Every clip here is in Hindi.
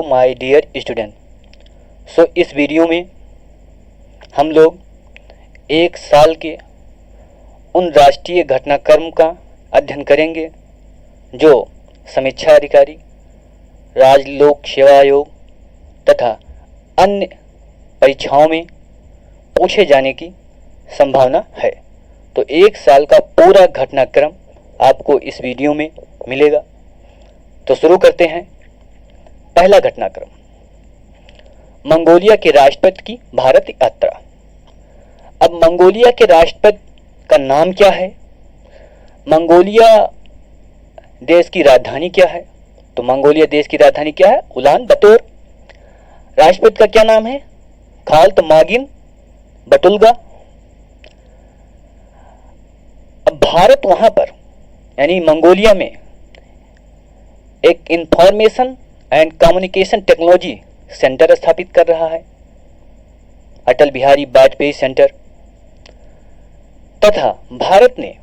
माय डियर स्टूडेंट, इस वीडियो में हम लोग एक साल के उन राष्ट्रीय घटनाक्रम का अध्ययन करेंगे जो समीक्षा अधिकारी, राज्य लोक सेवा आयोग तथा अन्य परीक्षाओं में पूछे जाने की संभावना है। तो एक साल का पूरा घटनाक्रम आपको इस वीडियो में मिलेगा। तो शुरू करते हैं। पहला घटनाक्रम, मंगोलिया के राष्ट्रपति की भारत यात्रा। अब मंगोलिया के राष्ट्रपति का नाम क्या है? मंगोलिया देश की राजधानी क्या है? तो मंगोलिया देश की राजधानी क्या है? उलान बतोर। राष्ट्रपति का क्या नाम है? खाल्तमागिन बटुल्गा। अब भारत वहां पर यानी मंगोलिया में एक information and communication technology centre स्थापित कर रहा है, अटल बिहारी वाजपेयी सेंटर। तथा भारत ने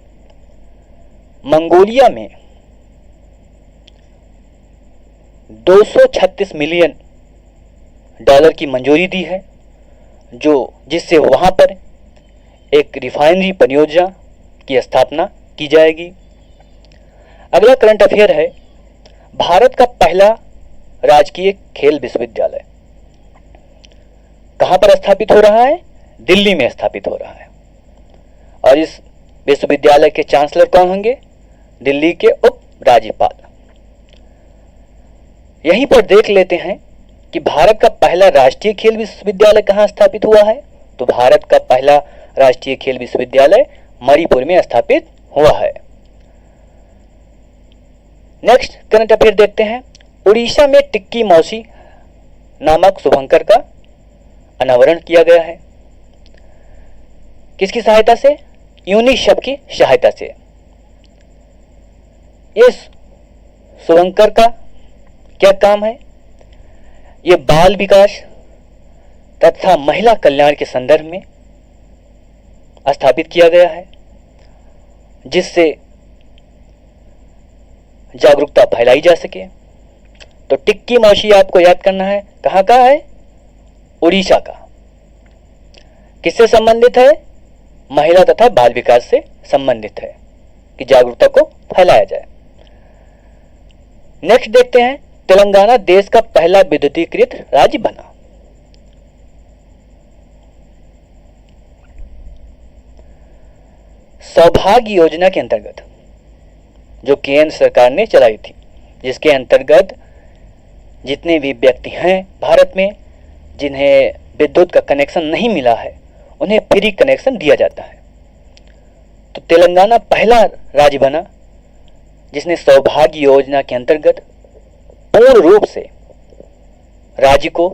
मंगोलिया में 236 मिलियन डॉलर की मंजूरी दी है, जिससे वहां पर एक रिफाइनरी परियोजना की स्थापना की जाएगी। अगला करंट अफेयर है, भारत का पहला राजकीय खेल विश्वविद्यालय कहां पर स्थापित हो रहा है? दिल्ली में स्थापित हो रहा है। और इस विश्वविद्यालय के चांसलर कौन होंगे? दिल्ली के उप राज्यपाल। यहीं पर देख लेते हैं कि भारत का पहला राष्ट्रीय खेल विश्वविद्यालय कहां स्थापित हुआ है। तो भारत का पहला राष्ट्रीय खेल विश्वविद्यालय मणिपुर में स्थापित हुआ है। नेक्स्ट करंट अफेयर देखते हैं। उड़ीसा में टिक्की मौसी नामक शुभंकर का अनावरण किया गया है। किसकी सहायता से? यूनिसेफ की सहायता से। इस शुभंकर का क्या काम है? यह बाल विकास तथा महिला कल्याण के संदर्भ में स्थापित किया गया है, जिससे जागरूकता फैलाई जा सके। तो टिक्की मौसी आपको याद करना है, कहां का है? उड़ीसा का। किससे संबंधित है? महिला तथा बाल विकास से संबंधित है कि जागरूकता को फैलाया जाए। नेक्स्ट देखते हैं, तेलंगाना देश का पहला विद्युतीकृत राज्य बना। सौभाग्य योजना के अंतर्गत जो केंद्र सरकार ने चलाई थी, जिसके अंतर्गत जितने भी व्यक्ति हैं भारत में जिन्हें विद्युत का कनेक्शन नहीं मिला है, उन्हें फ्री कनेक्शन दिया जाता है। तो तेलंगाना पहला राज्य बना जिसने सौभाग्य योजना के अंतर्गत पूर्ण रूप से राज्य को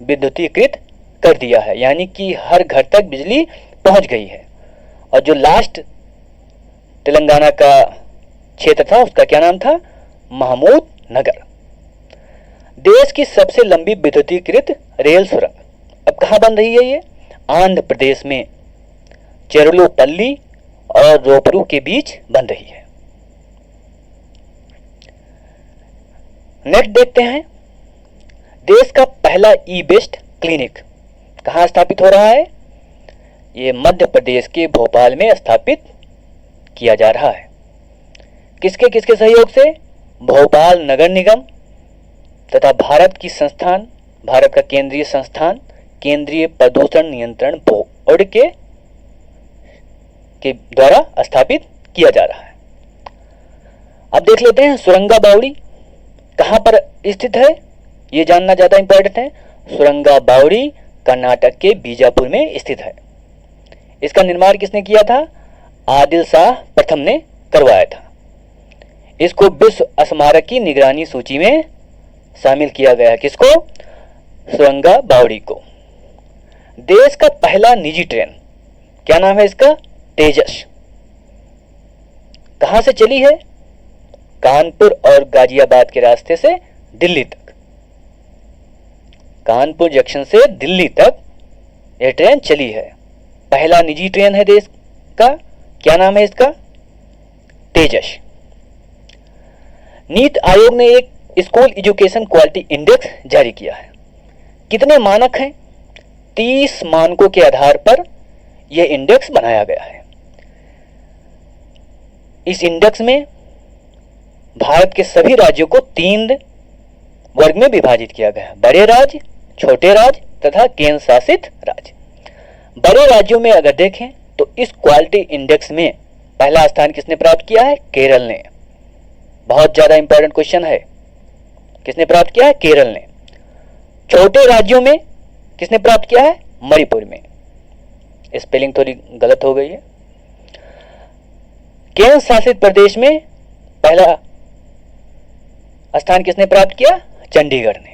विद्युतीकृत कर दिया है, यानी कि हर घर तक बिजली पहुंच गई है। और जो लास्ट तेलंगाना का क्षेत्र था, उसका क्या नाम था? महमूद नगर। देश की सबसे लंबी विद्युतीकृत रेल सुरंग अब कहां बन रही है? ये आंध्र प्रदेश में चेरुलोपल्ली और रोपरू के बीच बन रही है। नेक्स्ट देखते हैं, देश का पहला ई वेस्ट क्लिनिक कहां स्थापित हो रहा है? ये मध्य प्रदेश के भोपाल में स्थापित किया जा रहा है। किसके किसके सहयोग से? भोपाल नगर निगम तथा भारत का केंद्रीय संस्थान केंद्रीय प्रदूषण नियंत्रण बोर्ड के द्वारा स्थापित किया जा रहा है। अब देख लेते हैं, सुरंगा बावड़ी कहां पर स्थित है? यह जानना ज्यादा इंपॉर्टेंट है। सुरंगा बावड़ी कर्नाटक के बीजापुर में स्थित है। इसका निर्माण किसने किया था? आदिल शाह प्रथम ने करवाया था। इसको विश्व स्मारक की निगरानी सूची में शामिल किया गया है। किसको? सुरंगा बावड़ी को। देश का पहला निजी ट्रेन, क्या नाम है इसका? तेजस। कहां से चली है? कानपुर और गाजियाबाद के रास्ते से दिल्ली तक। कानपुर जंक्शन से दिल्ली तक यह ट्रेन चली है। पहला निजी ट्रेन है देश का। क्या नाम है इसका? तेजस। नीति आयोग ने एक स्कूल एजुकेशन क्वालिटी इंडेक्स जारी किया है। कितने मानक हैं? 30 मानकों के आधार पर यह इंडेक्स बनाया गया है। इस इंडेक्स में भारत के सभी राज्यों को 3 वर्ग में विभाजित किया गया है: बड़े राज्य, छोटे राज्य तथा केंद्र शासित राज्य। बड़े राज्यों में अगर देखें तो इस क्वालिटी इंडेक्स में पहला स्थान किसने प्राप्त किया है? केरल ने। बहुत ज्यादा इंपॉर्टेंट क्वेश्चन है, किसने प्राप्त किया है? केरल ने। छोटे राज्यों में किसने प्राप्त किया है? मणिपुर में। स्पेलिंग थोड़ी गलत हो गई है। केंद्र शासित प्रदेश में पहला स्थान किसने प्राप्त किया? चंडीगढ़ ने।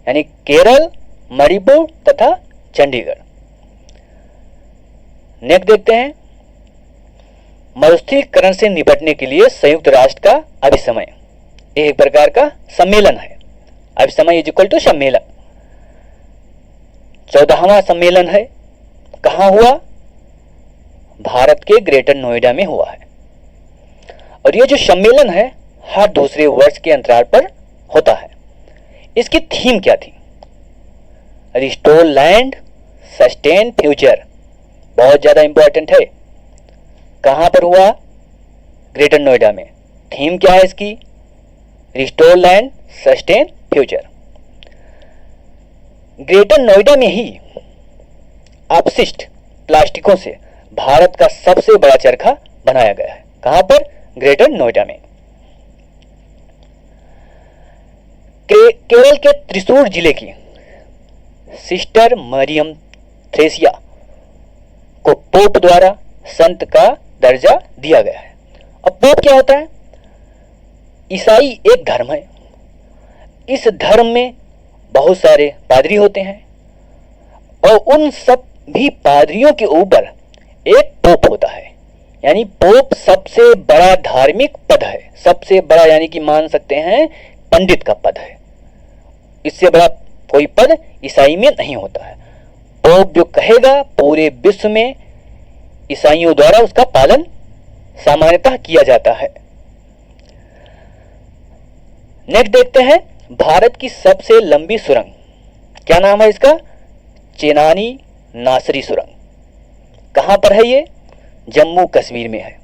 यानी केरल, मणिपुर तथा चंडीगढ़। नेक्स्ट देखते हैं, मरुस्थलीकरण से निपटने के लिए संयुक्त राष्ट्र का अभिसमय एक प्रकार का सम्मेलन है। अभिसमय इज इक्वल टू सम्मेलन। 14वां सम्मेलन है। कहां हुआ? भारत के ग्रेटर नोएडा में हुआ है। और ये जो सम्मेलन है हर दूसरे वर्ष के अंतराल पर होता है। इसकी थीम क्या थी? Restore land, sustain future. बहुत ज्यादा इंपॉर्टेंट है। कहां पर हुआ? ग्रेटर नोएडा में। थीम क्या है इसकी? Restore land, sustain future. Greater Noida में ही अपशिष्ट प्लास्टिकों से भारत का सबसे बड़ा चरखा बनाया गया है। कहां पर? ग्रेटर नोएडा में। केरल के त्रिशूर जिले की सिस्टर मरियम थ्रेसिया को पोप द्वारा संत का दर्जा दिया गया है। अब पोप क्या होता है? ईसाई एक धर्म है। इस धर्म में बहुत सारे पादरी होते हैं और उन सब भी पादरियों के ऊपर एक पोप होता है। यानी पोप सबसे बड़ा धार्मिक पद है। सबसे बड़ा यानी कि मान सकते हैं पंडित का पद है। इससे बड़ा कोई पद ईसाई में नहीं होता है। पोप जो कहेगा पूरे विश्व में ईसाइयों द्वारा उसका पालन सामान्यतः किया जाता है। नेक्स्ट देखते हैं, भारत की सबसे लंबी सुरंग। क्या नाम है इसका? चेनानी नासरी सुरंग। कहां पर है ये? जम्मू कश्मीर में है।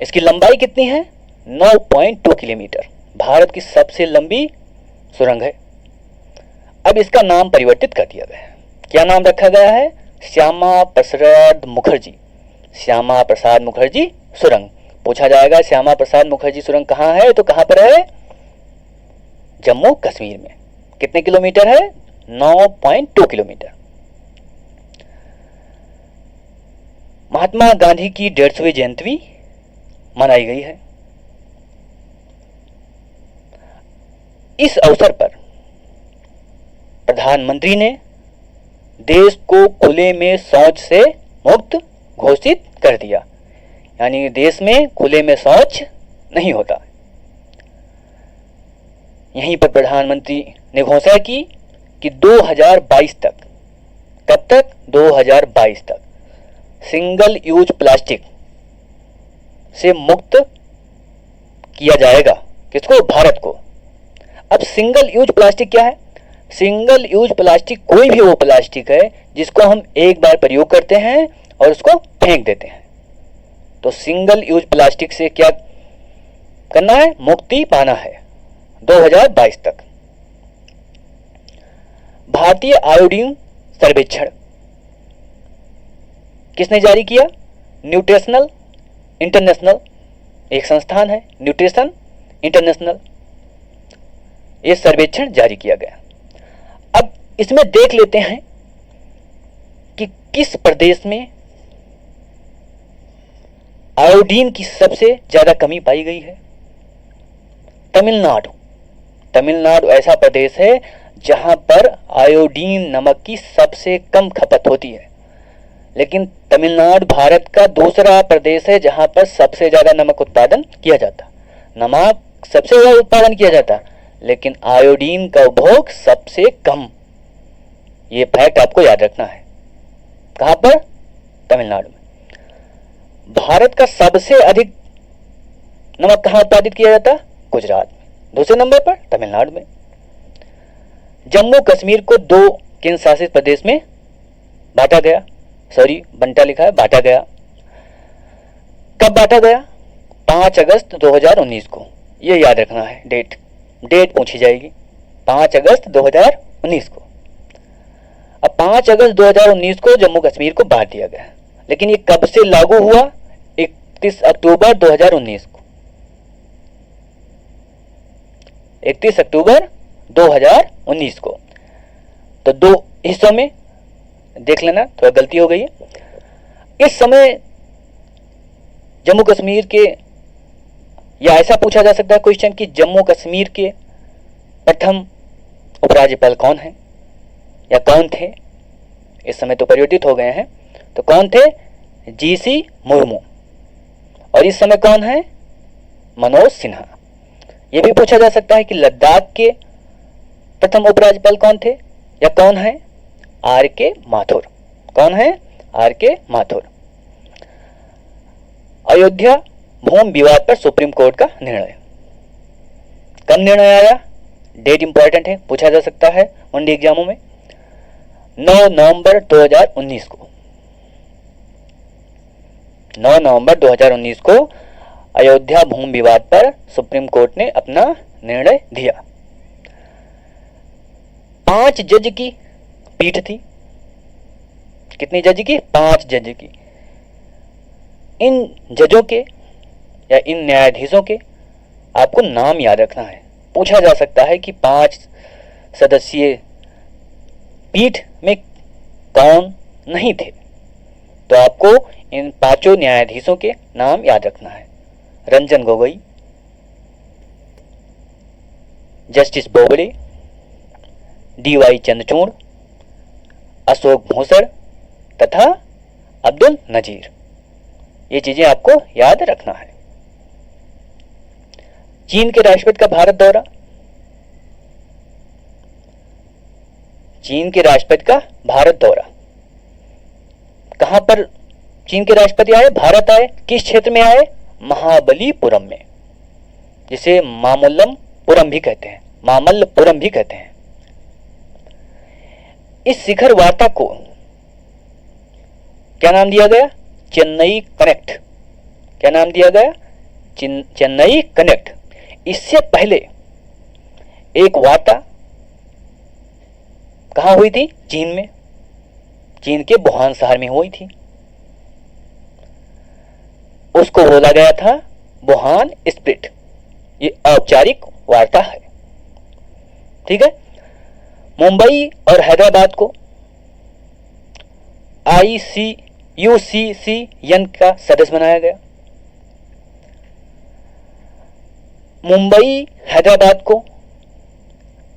इसकी लंबाई कितनी है? 9.2 किलोमीटर। भारत की सबसे लंबी सुरंग है। अब इसका नाम परिवर्तित कर दिया गया है। क्या नाम रखा गया है? श्यामा प्रसाद मुखर्जी। श्यामा प्रसाद मुखर्जी सुरंग। पूछा जाएगा श्यामा प्रसाद मुखर्जी सुरंग कहां है? तो कहां पर है? जम्मू कश्मीर में। कितने किलोमीटर है? 9.2 किलोमीटर। महात्मा गांधी की 150वीं जयंती मनाई गई है। इस अवसर पर प्रधानमंत्री ने देश को खुले में शौच से मुक्त घोषित कर दिया। यानी देश में खुले में शौच नहीं होता। यहीं पर प्रधानमंत्री ने घोषणा की कि 2022 तक, कब तक? 2022 तक सिंगल यूज प्लास्टिक से मुक्त किया जाएगा। किसको? भारत को। अब सिंगल यूज प्लास्टिक क्या है? सिंगल यूज प्लास्टिक कोई भी वो प्लास्टिक है जिसको हम एक बार प्रयोग करते हैं और उसको फेंक देते हैं। तो सिंगल यूज प्लास्टिक से क्या करना है? मुक्ति पाना है 2022 तक। भारतीय आयोडीन सर्वेक्षण किसने जारी किया? न्यूट्रिशनल इंटरनेशनल एक संस्थान है, न्यूट्रिशन इंटरनेशनल। यह सर्वेक्षण जारी किया गया। अब इसमें देख लेते हैं कि किस प्रदेश में आयोडीन की सबसे ज्यादा कमी पाई गई है। तमिलनाडु। तमिलनाडु ऐसा प्रदेश है जहां पर आयोडीन नमक की सबसे कम खपत होती है। लेकिन तमिलनाडु भारत का दूसरा प्रदेश है जहां पर सबसे ज्यादा नमक उत्पादन किया जाता। नमक सबसे ज्यादा उत्पादन किया जाता, लेकिन आयोडीन का उपभोग सबसे कम। यह फैक्ट आपको याद रखना है। कहां पर? तमिलनाडु में। भारत का सबसे अधिक नमक कहाँ उत्पादित किया जाता? गुजरात में। दूसरे नंबर पर तमिलनाडु में। जम्मू कश्मीर को 2 केंद्र शासित प्रदेश में बांटा गया, सॉरी बंटा लिखा है, बांटा गया। कब बांटा गया? 5 अगस्त 2019 को। ये याद रखना है, डेट पूछी जाएगी, 5 अगस्त 2019 को। अब 5 अगस्त 2019 को जम्मू कश्मीर को बांट दिया गया, लेकिन ये कब से लागू हुआ? 31 अक्टूबर 2019 को। 31 अक्टूबर 2019 को। तो 2 हिस्सों में देख लेना, थोड़ा गलती हो गई है। इस समय जम्मू कश्मीर के, या ऐसा पूछा जा सकता है क्वेश्चन कि जम्मू कश्मीर के प्रथम उपराज्यपाल कौन है या कौन थे? इस समय तो परिवर्तित हो गए हैं, तो कौन थे? जीसी मुर्मू। और इस समय कौन है? मनोज सिन्हा। यह भी पूछा जा सकता है कि लद्दाख के प्रथम उपराज्यपाल कौन थे या कौन है? आर के माथुर। कौन है? आर के माथुर। अयोध्या भूमि विवाद पर सुप्रीम कोर्ट का निर्णय। कब निर्णय आया? डेट इंपॉर्टेंट है, पूछा जा सकता है वनडे एग्जामों में। 9 नवंबर 2019 को। 9 नवंबर 2019 को अयोध्या भूमि विवाद पर सुप्रीम कोर्ट ने अपना निर्णय दिया। 5 जज की पीठ थी। कितनी जज की? 5 जज की। इन जजों के या इन न्यायाधीशों के आपको नाम याद रखना है। पूछा जा सकता है कि 5 सदस्यीय पीठ में कौन नहीं थे, तो आपको इन 5 न्यायाधीशों के नाम याद रखना है। रंजन गोगोई, जस्टिस बोबडे, DY चंद्रचूड़, अशोक भूषण तथा अब्दुल नजीर। ये चीजें आपको याद रखना है। चीन के राष्ट्रपति का भारत दौरा। चीन के राष्ट्रपति का भारत दौरा। कहां पर चीन के राष्ट्रपति आए? भारत आए। किस क्षेत्र में आए? महाबलीपुरम में, जिसे मामल्लपुरम भी कहते हैं, मामल्लपुरम भी कहते हैं। इस शिखर वार्ता को क्या नाम दिया गया? चेन्नई कनेक्ट। क्या नाम दिया गया? चेन्नई कनेक्ट। इससे पहले एक वार्ता कहां हुई थी? चीन में, चीन के वुहान शहर में हुई थी। उसको बोला गया था वुहान स्प्लिट। ये औपचारिक वार्ता है, ठीक है। मुंबई और हैदराबाद को IUCCN का सदस्य बनाया गया। मुंबई हैदराबाद को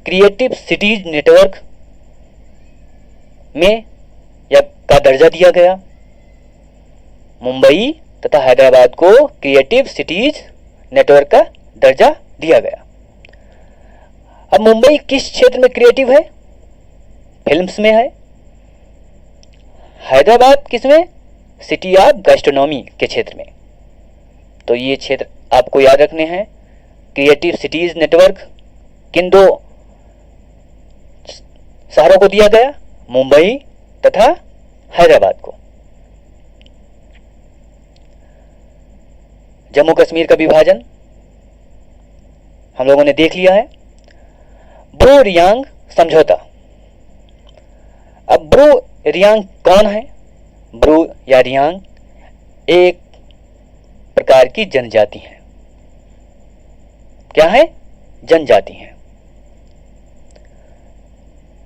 क्रिएटिव सिटीज नेटवर्क में या का दर्जा दिया गया। मुंबई तथा हैदराबाद को क्रिएटिव सिटीज नेटवर्क का दर्जा दिया गया। अब मुंबई किस क्षेत्र में क्रिएटिव है? फिल्म्स में है। हैदराबाद किसमें? सिटी ऑफ गैस्ट्रोनॉमी के क्षेत्र में। तो ये क्षेत्र आपको याद रखने हैं। क्रिएटिव सिटीज नेटवर्क किन 2 शहरों को दिया गया? मुंबई तथा हैदराबाद को। जम्मू कश्मीर का विभाजन हम लोगों ने देख लिया है। ब्रू रियांग समझौता। अब ब्रू रियांग कौन है? ब्रू या रियांग एक प्रकार की जनजाति है। क्या है? जनजाति है।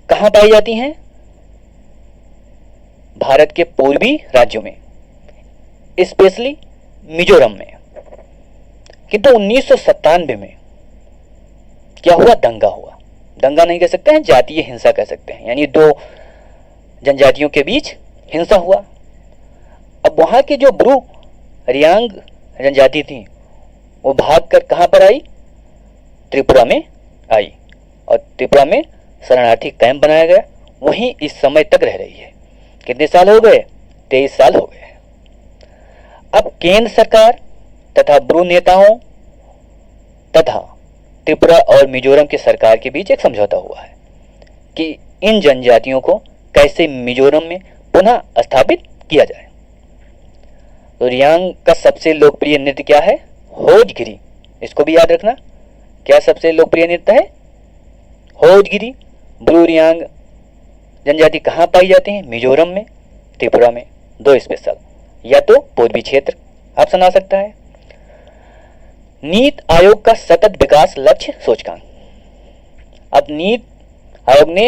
कहां पाई जाती हैं? भारत के पूर्वी राज्यों में, स्पेशली मिजोरम में। किंतु 1997 में क्या हुआ? दंगा हुआ। दंगा नहीं कह सकते हैं, जातीय हिंसा कह सकते हैं, यानी 2 जनजातियों के बीच हिंसा हुआ। अब वहां की जो ब्रू रियांग जनजाति थी वो भागकर कहां पर आई? त्रिपुरा में आई, और त्रिपुरा में शरणार्थी कैंप बनाया गया। वहीं इस समय तक रह रही है। कितने साल हो गए? 23 साल हो गए। अब केंद्र सरकार तथा ब्रू नेताओं तथा त्रिपुरा और मिजोरम की सरकार के बीच एक समझौता हुआ है कि इन जनजातियों को कैसे मिजोरम में पुनः स्थापित किया जाए। तो रियांग का सबसे लोकप्रिय नृत्य क्या है? होजगिरी। इसको भी याद रखना, क्या सबसे लोकप्रिय नृत्य है? होजगिरी। ब्लू रियांग जनजाति कहाँ पाई जाती है? मिजोरम में, त्रिपुरा में। दो स्पेशल, या तो पूर्वी क्षेत्र ऑप्शन आ सकता है। नीति आयोग का सतत विकास लक्ष्य सूचकांक। अब नीति आयोग ने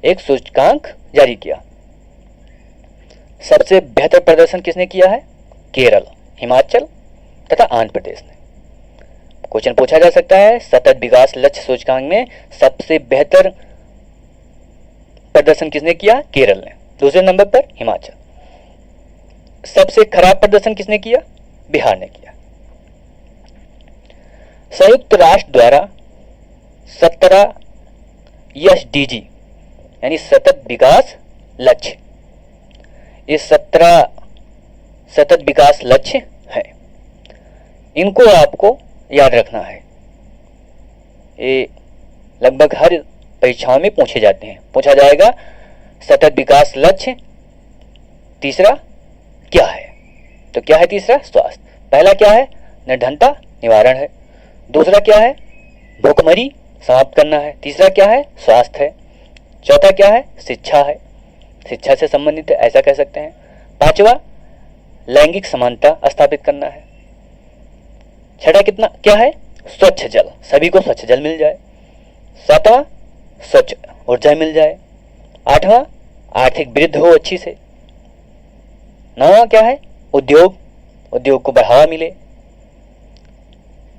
एक सूचकांक जारी किया। सबसे बेहतर प्रदर्शन किसने किया है? केरल, हिमाचल तथा आंध्र प्रदेश ने। क्वेश्चन पूछा जा सकता है, सतत विकास लक्ष्य सूचकांक में सबसे बेहतर प्रदर्शन किसने किया? केरल ने। दूसरे नंबर पर हिमाचल। सबसे खराब प्रदर्शन किसने किया? बिहार ने किया। संयुक्त राष्ट्र द्वारा 17 एसडीजी यानी सतत विकास लक्ष्य, ये 17 सतत विकास लक्ष्य है। इनको आपको याद रखना है। ये लगभग हर परीक्षाओं में पूछे जाते हैं। पूछा जाएगा सतत विकास लक्ष्य तीसरा क्या है? तो क्या है तीसरा? स्वास्थ्य। पहला क्या है? निर्धनता निवारण है। दूसरा क्या है? भूखमरी समाप्त करना है। तीसरा क्या है? स्वास्थ्य है। चौथा क्या है? शिक्षा है, शिक्षा से संबंधित है, ऐसा कह सकते हैं। पांचवा लैंगिक समानता स्थापित करना है। छठा कितना क्या है? स्वच्छ जल, सभी को स्वच्छ जल मिल जाए। सातवां स्वच्छ ऊर्जा मिल जाए। आठवां आर्थिक वृद्धि हो अच्छी से। नौवां क्या है? उद्योग, उद्योग को बढ़ावा मिले।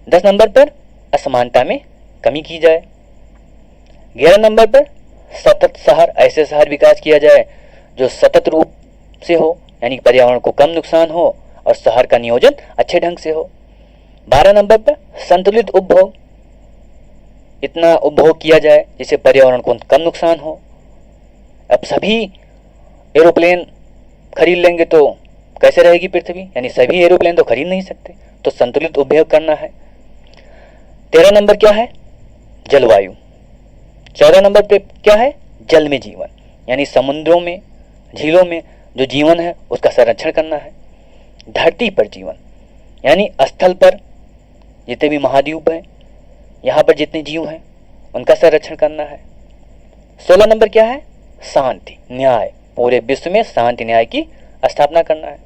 10 नंबर पर असमानता में कमी की जाए। 11 नंबर पर सतत शहर, ऐसे शहर विकास किया जाए जो सतत रूप से हो, यानी पर्यावरण को कम नुकसान हो और शहर का नियोजन अच्छे ढंग से हो। 12 नंबर पर संतुलित उपभोग, इतना उपभोग किया जाए जिससे पर्यावरण को कम नुकसान हो। अब सभी एरोप्लेन खरीद लेंगे तो कैसे रहेगी पृथ्वी, यानी सभी एरोप्लेन तो खरीद नहीं सकते, तो संतुलित उपभोग करना है। 13 नंबर क्या है? जलवायु। 14 नंबर पे क्या है? जल में जीवन, यानी समुद्रों में, झीलों में जो जीवन है उसका संरक्षण करना है। धरती पर जीवन, यानी स्थल पर जितने भी महाद्वीप हैं, यहाँ पर जितने जीव हैं उनका संरक्षण करना है। 16 नंबर क्या है? शांति न्याय, पूरे विश्व में शांति न्याय की स्थापना करना है।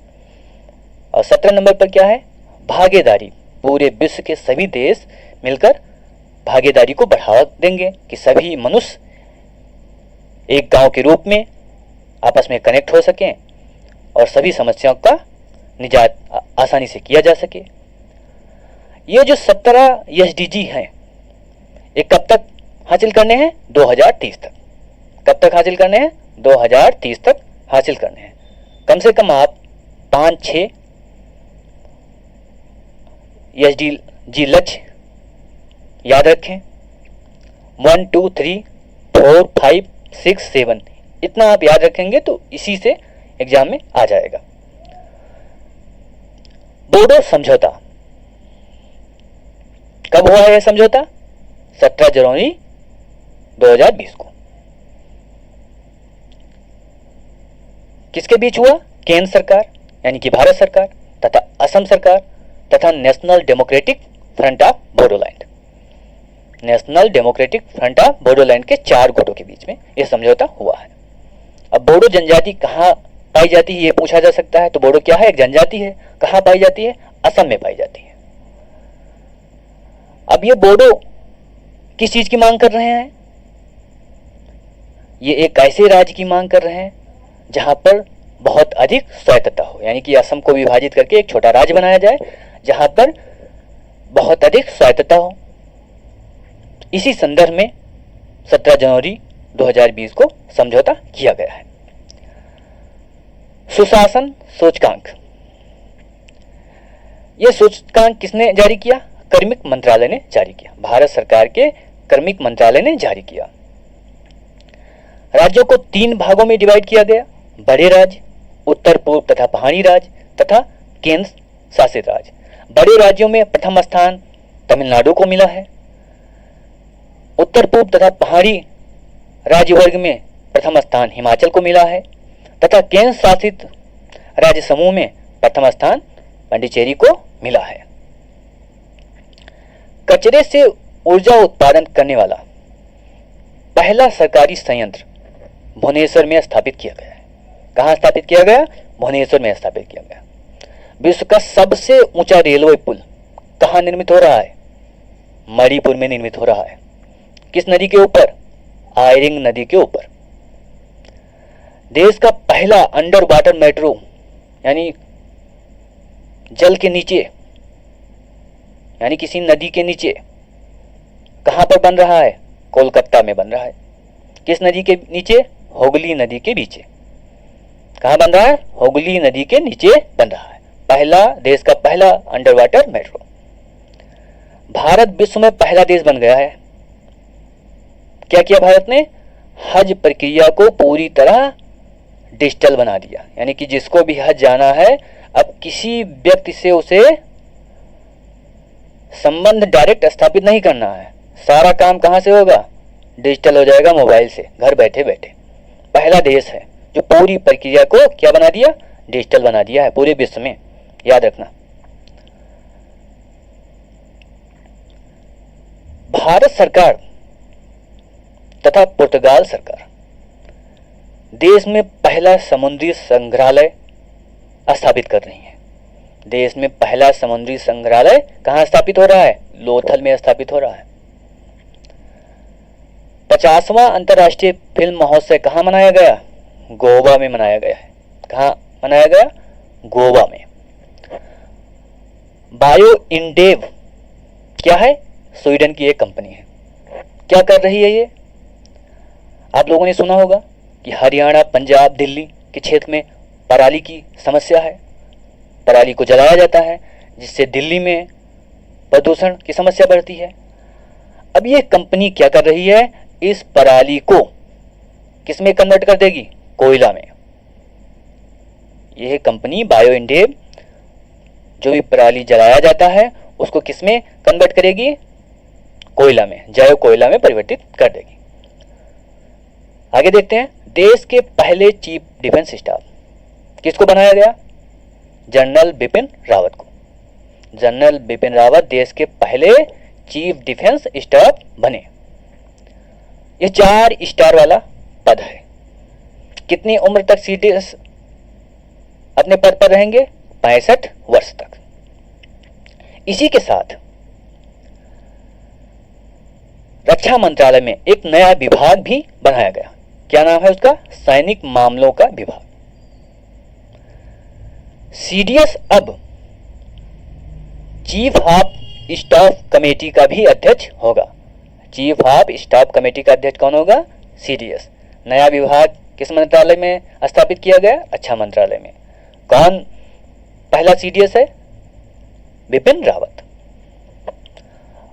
और 17 नंबर पर क्या है? भागीदारी, पूरे विश्व के सभी देश मिलकर भागीदारी को बढ़ावा देंगे कि सभी मनुष्य एक गांव के रूप में आपस में कनेक्ट हो सकें और सभी समस्याओं का निजात आसानी से किया जा सके। ये जो 17 एसडीजी हैं, ये कब तक हासिल करने हैं? 2030 तक। कब तक हासिल करने हैं? 2030 तक हासिल करने हैं। कम से कम आप 5-6 एसडीजी लक्ष्य याद रखें। 1 2 3 4 5 6 7 इतना आप याद रखेंगे तो इसी से एग्जाम में आ जाएगा। बोडो समझौता कब हुआ है? यह समझौता 17 जनवरी 2020 को। किसके बीच हुआ? केंद्र सरकार यानी कि भारत सरकार तथा असम सरकार तथा national democratic front of Bodoland, national democratic front of Bodoland के 4 गुटों के बीच में यह समझौता हुआ है। अब बोडो जनजाति कहाँ पाई जाती है ये पूछा जा सकता है। तो बोडो क्या है? एक जनजाति है। कहाँ पाई जाती है? असम में पाई जाती है। अब ये बोडो किस चीज की मांग कर रहे हैं? ये एक ऐसे राज्य की मांग कर रहे हैं जहां पर बहुत अधिक स्वायत्तता हो, यानी कि असम को विभाजित करके एक छोटा राज्य बनाया जाए जहां पर बहुत अधिक स्वायत्तता हो। इसी संदर्भ में 17 जनवरी 2020 को समझौता किया गया है। सुशासन सूचकांक, यह सूचकांक किसने जारी किया? कार्मिक मंत्रालय ने जारी किया। भारत सरकार के कार्मिक मंत्रालय ने जारी किया। राज्यों को 3 भागों में डिवाइड किया गया: बड़े राज्य, उत्तर पूर्व तथा पहाड़ी राज्य तथा केंद्र शासित राज्य। बड़े राज्यों में प्रथम स्थान तमिलनाडु को मिला है। उत्तर पूर्व तथा पहाड़ी राज्य वर्ग में प्रथम स्थान हिमाचल को मिला है तथा केंद्र शासित राज्य समूह में प्रथम स्थान पांडिचेरी को मिला है। कचरे से ऊर्जा उत्पादन करने वाला पहला सरकारी संयंत्र भुवनेश्वर में स्थापित किया गया है। कहाँ स्थापित किया गया? भुवनेश्वर में स्थापित किया गया। विश्व का सबसे ऊंचा रेलवे पुल कहाँ निर्मित हो रहा है? मणिपुर में निर्मित हो रहा है। किस नदी के ऊपर? आयरिंग नदी के ऊपर। देश का पहला अंडर वाटर मेट्रो यानी जल के नीचे यानी किसी नदी के नीचे कहां पर बन रहा है? कोलकाता में बन रहा है। किस नदी के नीचे? हुगली नदी के नीचे। कहां बन रहा है? हुगली नदी के नीचे बन रहा है। पहला, देश का पहला अंडर वाटर मेट्रो। भारत विश्व में पहला देश बन गया है। क्या किया भारत ने? हज प्रक्रिया को पूरी तरह डिजिटल बना दिया, यानी कि जिसको भी हज जाना है अब किसी व्यक्ति से उसे संबंध डायरेक्ट स्थापित नहीं करना है। सारा काम कहां से होगा? डिजिटल हो जाएगा, मोबाइल से, घर बैठे बैठे। पहला देश है जो पूरी प्रक्रिया को क्या बना दिया? डिजिटल बना दिया है पूरे विश्व में, याद रखना। भारत सरकार तथा पुर्तगाल सरकार देश में पहला समुद्री संग्रहालय स्थापित कर रही है। देश में पहला समुद्री संग्रहालय कहां स्थापित हो रहा है? लोथल में स्थापित हो रहा है। 50वां अंतर्राष्ट्रीय फिल्म महोत्सव कहां मनाया गया? गोवा में मनाया गया है। कहां मनाया गया? गोवा में। बायो इंडेव क्या है? स्वीडन की एक कंपनी है। क्या कर रही है ये? आप लोगों ने सुना होगा कि हरियाणा, पंजाब, दिल्ली के क्षेत्र में पराली की समस्या है। पराली को जलाया जाता है जिससे दिल्ली में प्रदूषण की समस्या बढ़ती है। अब ये कंपनी क्या कर रही है? इस पराली को किसमें कन्वर्ट कर देगी? कोयला में। यह कंपनी बायो इंडेव जो भी पराली जलाया जाता है उसको किसमें कन्वर्ट करेगी? कोयला में, जैव कोयला में परिवर्तित कर देगी। आगे देखते हैं। देश के पहले चीफ डिफेंस स्टाफ किसको बनाया गया? जनरल बिपिन रावत को। जनरल बिपिन रावत देश के पहले चीफ डिफेंस स्टाफ बने। यह 4 स्टार वाला पद है। कितनी उम्र तक सीडीएस अपने पद पर रहेंगे? 65 वर्ष तक। इसी के साथ रक्षा मंत्रालय में एक नया विभाग भी बनाया गया। क्या नाम है उसका? सैनिक मामलों का विभाग। सीडीएस अब चीफ ऑफ स्टाफ कमेटी का भी अध्यक्ष होगा। चीफ ऑफ स्टाफ कमेटी का अध्यक्ष कौन होगा? सीडीएस। नया विभाग किस मंत्रालय में स्थापित किया गया? रक्षा मंत्रालय में। कौन पहला सीडीएस है? बिपिन रावत।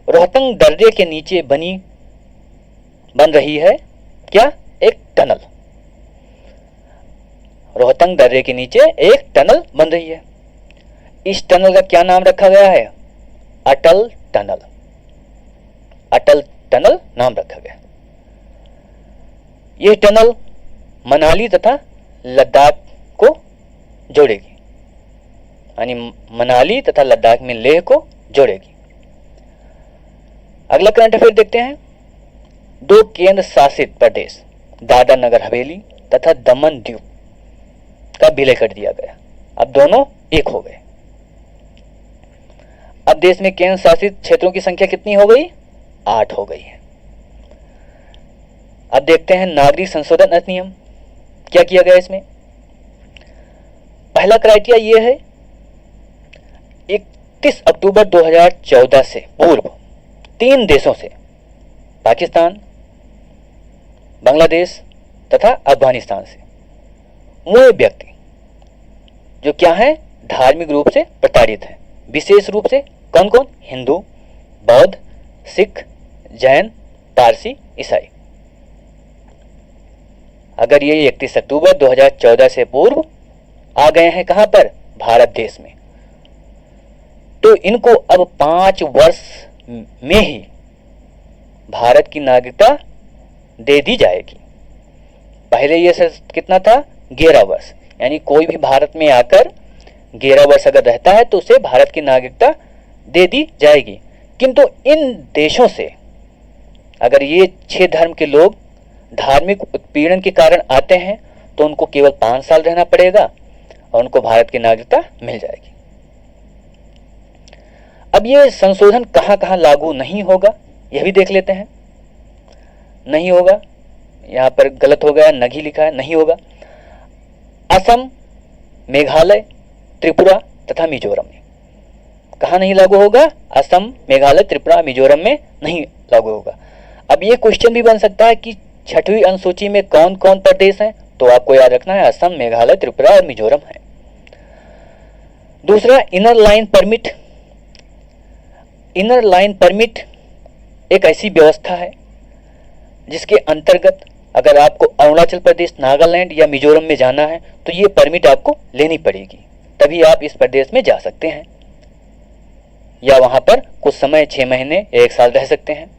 रोहतांग दर्रे के नीचे बन रही है क्या? एक टनल। रोहतांग दर्रे के नीचे एक टनल बन रही है। इस टनल का क्या नाम रखा गया है? अटल टनल। अटल टनल नाम रखा गया। यह टनल मनाली तथा लद्दाख को जोड़ेगी, यानी मनाली तथा लद्दाख में लेह को जोड़ेगी। अगला करंट अफेयर देखते हैं। 2 केंद्र शासित प्रदेश दादरा नगर हवेली तथा दमन दीव का विलय कर दिया गया। अब दोनों एक हो गए। अब देश में केंद्र शासित क्षेत्रों की संख्या कितनी हो गई? 8 हो गई है। अब देखते हैं नागरिक संशोधन अधिनियम क्या किया गया इसमें। पहला क्राइटेरिया यह है 31 अक्टूबर 2014 से पूर्व 3 देशों से, पाकिस्तान, बांग्लादेश तथा अफगानिस्तान से मूल व्यक्ति जो क्या है? धार्मिक रूप से प्रताड़ित है। विशेष रूप से कौन कौन? हिंदू, बौद्ध, सिख, जैन, पारसी, ईसाई। अगर ये 31 अक्टूबर 2014 से पूर्व आ गए हैं कहां पर? भारत देश में, तो इनको अब 5 वर्ष में ही भारत की नागरिकता दे दी जाएगी। पहले ये कितना था, 11 वर्ष, यानी कोई भी भारत में आकर 11 वर्ष अगर रहता है तो उसे भारत की नागरिकता दे दी जाएगी। किंतु इन देशों से अगर ये 6 धर्म के लोग धार्मिक उत्पीड़न के कारण आते हैं तो उनको केवल 5 साल रहना पड़ेगा और उनको भारत की नागरिकता मिल जाएगी। अब ये संशोधन कहां कहां लागू नहीं होगा यह भी देख लेते हैं। नहीं होगा, यहां पर गलत हो गया, नगी लिखा है, नहीं होगा। असम, मेघालय, त्रिपुरा तथा मिजोरम में कहां नहीं लागू होगा? असम, मेघालय, त्रिपुरा, मिजोरम में नहीं लागू होगा। अब ये क्वेश्चन भी बन सकता है कि 6वीं अनुसूची में कौन कौन प्रदेश हैं, तो आपको याद रखना है असम, मेघालय, त्रिपुरा और मिजोरम है। दूसरा, inner line permit. Inner line permit एक ऐसी व्यवस्था है जिसके अंतर्गत अगर आपको अरुणाचल प्रदेश, नागालैंड या मिजोरम में जाना है तो ये परमिट आपको लेनी पड़ेगी, तभी आप इस प्रदेश में जा सकते हैं या वहां पर कुछ समय 6 महीने या 1 साल रह सकते हैं।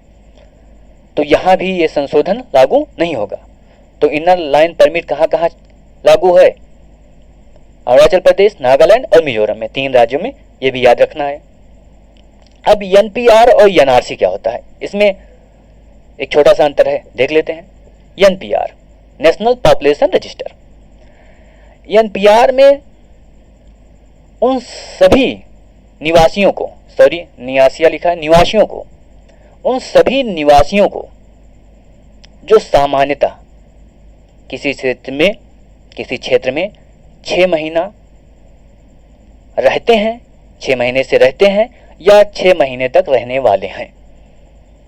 तो यहां भी ये संशोधन लागू नहीं होगा। तो इनर लाइन परमिट कहां कहां लागू है? अरुणाचल प्रदेश, नागालैंड और मिजोरम में, 3 राज्यों में, ये भी याद रखना है। अब एनपीआर और एनआरसी क्या होता है, इसमें एक छोटा सा अंतर है, देख लेते हैं। NPR, national population register. NPR में उन सभी निवासियों को, सॉरी निवासिया लिखा है, निवासियों को, उन सभी निवासियों को जो सामान्यतः किसी क्षेत्र में 6 महीना रहते हैं, 6 महीने से रहते हैं या 6 महीने तक रहने वाले हैं,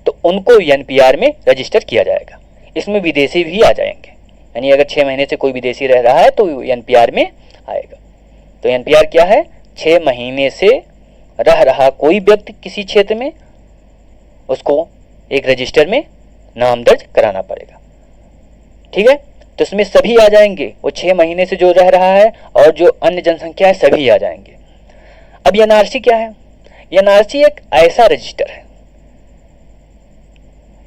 तो उनको एनपीआर में रजिस्टर किया जाएगा। इसमें विदेशी भी आ जाएंगे, यानी अगर 6 महीने से कोई विदेशी रह रहा है तो एनपीआर में आएगा। तो एनपीआर क्या है? 6 महीने से रह रहा कोई व्यक्ति किसी क्षेत्र में, उसको एक रजिस्टर में नाम दर्ज कराना पड़ेगा। ठीक है, तो इसमें सभी आ जाएंगे, वो 6 महीने से जो रह रहा है और जो अन्य जनसंख्या है सभी आ जाएंगे। अब एनआरसी क्या है? एनआरसी एक ऐसा रजिस्टर है,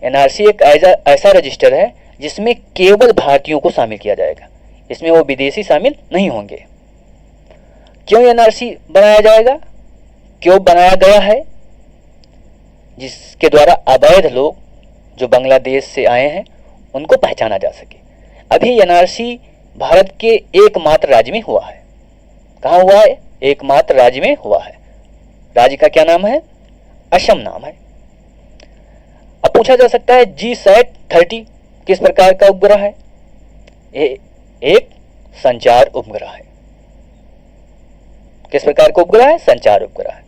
एनआरसी एक ऐसा रजिस्टर है जिसमें केवल भारतीयों को शामिल किया जाएगा, इसमें वो विदेशी शामिल नहीं होंगे। क्यों एनआरसी बनाया जाएगा, क्यों बनाया गया है? जिसके द्वारा अवैध लोग जो बांग्लादेश से आए हैं उनको पहचाना जा सके। अभी एनआरसी भारत के एकमात्र राज्य में हुआ है। कहाँ हुआ है? एकमात्र राज्य में हुआ है। राज्य का क्या नाम है? असम नाम है। अब पूछा जा सकता है GSAT-30 किस प्रकार का उपग्रह है? ये एक संचार उपग्रह है। किस प्रकार का उपग्रह है? संचार उपग्रह है।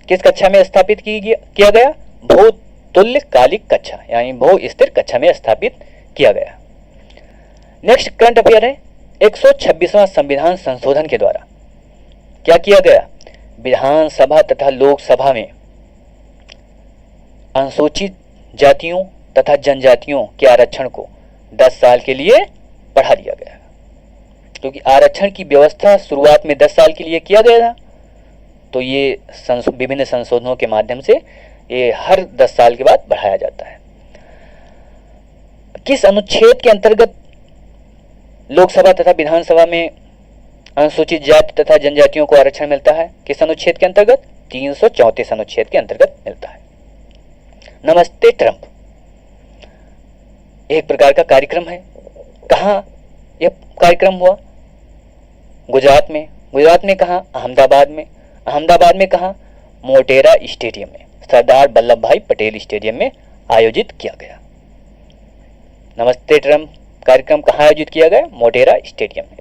किस कक्षा में स्थापित किया गया? भूतुल्यकालिक कक्षा, यानी भू स्थिर कक्षा में स्थापित किया गया। नेक्स्ट करंट अफेयर है, 126वां संविधान संशोधन के द्वारा क्या किया गया? विधानसभा तथा लोकसभा में अनुसूचित जातियों तथा जनजातियों के आरक्षण को 10 साल के लिए बढ़ा दिया गया, क्योंकि आरक्षण की व्यवस्था शुरुआत में 10 साल के लिए किया गया था। तो ये विभिन्न संशोधनों के माध्यम से ये हर 10 साल के बाद बढ़ाया जाता है। किस अनुच्छेद के अंतर्गत लोकसभा तथा विधानसभा में अनुसूचित जाति तथा जनजातियों को आरक्षण मिलता है? किस अनुच्छेद के अंतर्गत? 334 अनुच्छेद के अंतर्गत मिलता है। नमस्ते ट्रंप एक प्रकार का कार्यक्रम है। कहां यह कार्यक्रम हुआ? गुजरात में। गुजरात में कहां? अहमदाबाद में। अहमदाबाद में कहां? मोटेरा स्टेडियम में, सरदार वल्लभ भाई पटेल स्टेडियम में आयोजित किया गया। नमस्ते ट्रंप कार्यक्रम कहां आयोजित किया गया? मोटेरा स्टेडियम में,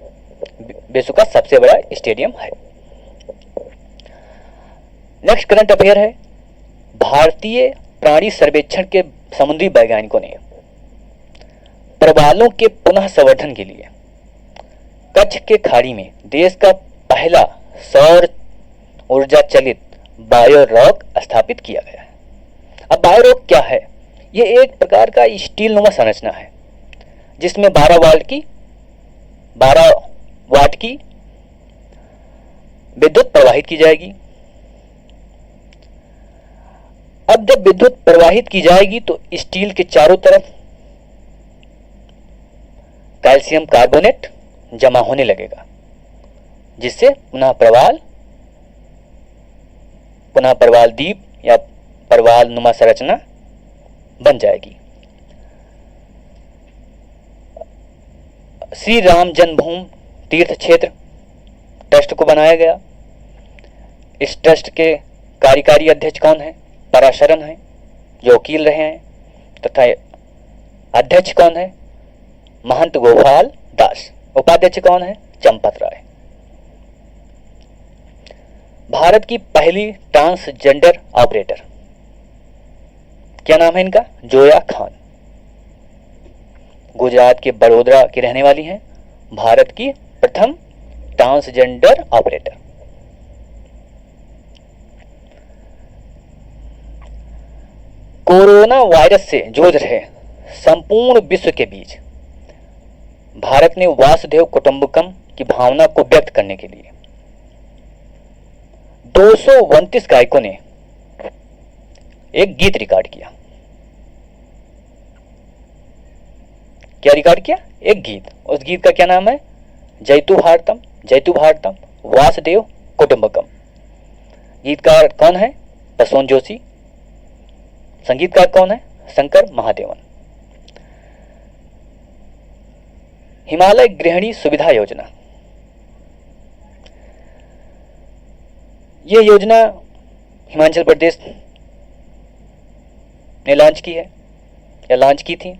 विश्व का सबसे बड़ा स्टेडियम है। नेक्स्ट करंट अफेयर है, भारतीय प्राणी सर्वेक्षण के समुद्री वैज्ञानिकों ने प्रवालों के पुनः संवर्धन के लिए कच्छ के खाड़ी में देश का पहला सौर ऊर्जा चलित बायोरॉक स्थापित किया गया है। अब बायोरॉक क्या है? यह एक प्रकार का स्टील नुमा संरचना है जिसमें 12 वाट की विद्युत प्रवाहित की जाएगी। अब जब विद्युत प्रवाहित की जाएगी तो स्टील के चारों तरफ कैल्शियम कार्बोनेट जमा होने लगेगा, जिससे पुनः प्रवाल द्वीप या प्रवाल नुमा संरचना बन जाएगी। श्री राम जन्मभूमि तीर्थ क्षेत्र ट्रस्ट को बनाया गया। इस ट्रस्ट के कार्यकारी अध्यक्ष कौन है? पराशरन है, जो वकील रहे हैं, तथा अध्यक्ष कौन है? महंत गोपाल दास। उपाध्यक्ष कौन है? चंपत राय। भारत की पहली ट्रांसजेंडर ऑपरेटर, क्या नाम है इनका? जोया खान। गुजरात के बड़ोदरा की रहने वाली हैं। भारत की प्रथम ट्रांसजेंडर ऑपरेटर। कोरोना वायरस से जूझ रहे संपूर्ण विश्व के बीच भारत ने वासुदेव कुटुंबकम की भावना को व्यक्त करने के लिए 229 गायकों ने एक गीत रिकॉर्ड किया। क्या रिकॉर्ड किया? एक गीत। उस गीत का क्या नाम है? जयतु भारतम वासुदेव कुटुंबकम। गीतकार कौन है? प्रसून जोशी। संगीतकार कौन है? शंकर महादेवन। हिमालय गृहिणी सुविधा योजना, यह योजना हिमाचल प्रदेश ने लॉन्च की है या लॉन्च की थी।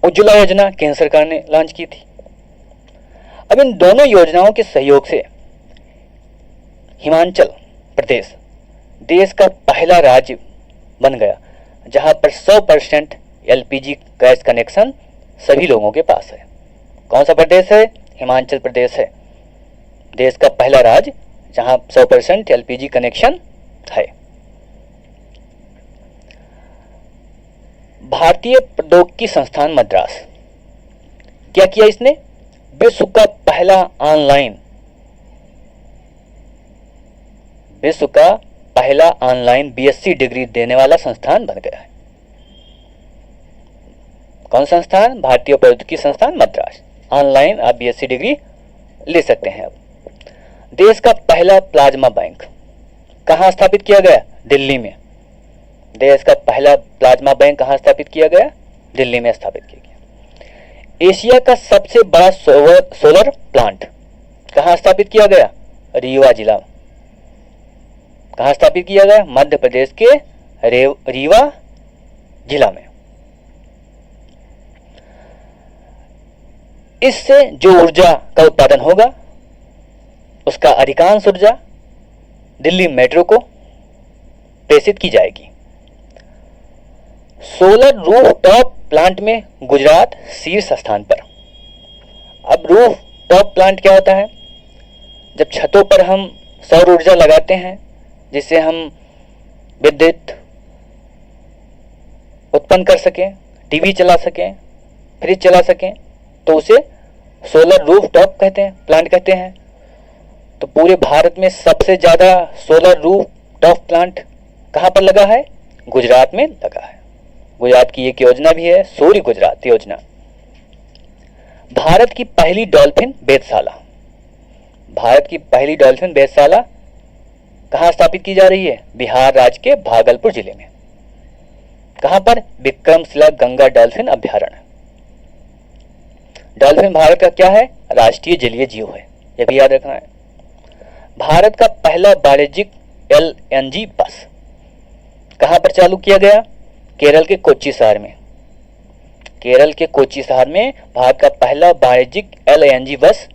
उज्ज्वला योजना केंद्र सरकार ने लॉन्च की थी। अब इन दोनों योजनाओं के सहयोग से हिमाचल प्रदेश देश का पहला राज्य बन गया जहां पर 100% एलपीजी गैस कनेक्शन सभी लोगों के पास है। कौन सा प्रदेश है? हिमाचल प्रदेश है देश का पहला राज्य जहां 100% एलपीजी कनेक्शन है। भारतीय प्रौद्योगिकी संस्थान मद्रास, क्या किया इसने? विश्व का पहला ऑनलाइन बीएससी डिग्री देने वाला संस्थान बन गया है। कौन संस्थान? भारतीय प्रौद्योगिकी संस्थान मद्रास। ऑनलाइन आप बीएससी डिग्री ले सकते हैं। अब देश का पहला प्लाज्मा बैंक कहां स्थापित किया गया? दिल्ली में। देश का पहला प्लाज्मा बैंक कहां स्थापित किया गया? दिल्ली में स्थापित किया गया। एशिया का सबसे बड़ा सोलर प्लांट कहां स्थापित किया गया? रीवा जिला। कहां स्थापित किया गया? मध्य प्रदेश के रीवा जिला में। इससे जो ऊर्जा का उत्पादन होगा उसका अधिकांश ऊर्जा दिल्ली मेट्रो को प्रेषित की जाएगी। सोलर रूफटॉप प्लांट में गुजरात शीर्ष स्थान पर। अब रूफटॉप प्लांट क्या होता है? जब छतों पर हम सौर ऊर्जा लगाते हैं जिससे हम विद्युत उत्पन्न कर सकें, टीवी चला सकें, फ्रिज चला सकें, तो उसे सोलर रूफटॉप प्लांट कहते हैं। तो पूरे भारत में सबसे ज्यादा सोलर रूफटॉप प्लांट कहां पर लगा है? गुजरात में लगा है। गुजरात की एक योजना भी है, सूर्य गुजरात योजना। भारत की पहली डॉल्फिन वेधशाला कहां स्थापित की जा रही है? बिहार राज्य के भागलपुर जिले में। कहां पर? विक्रमशिला गंगा डॉल्फिन अभ्यारण्य। डॉल्फिन भारत का क्या है? राष्ट्रीय जलीय जीव है, यह भी याद रखना है। भारत का पहला वाणिज्यिक एलएनजी बस कहां पर चालू किया गया? केरल के कोच्चि शहर में। केरल के कोच्चि शहर में भारत का पहला वाणिज्यिक एलएनजी बस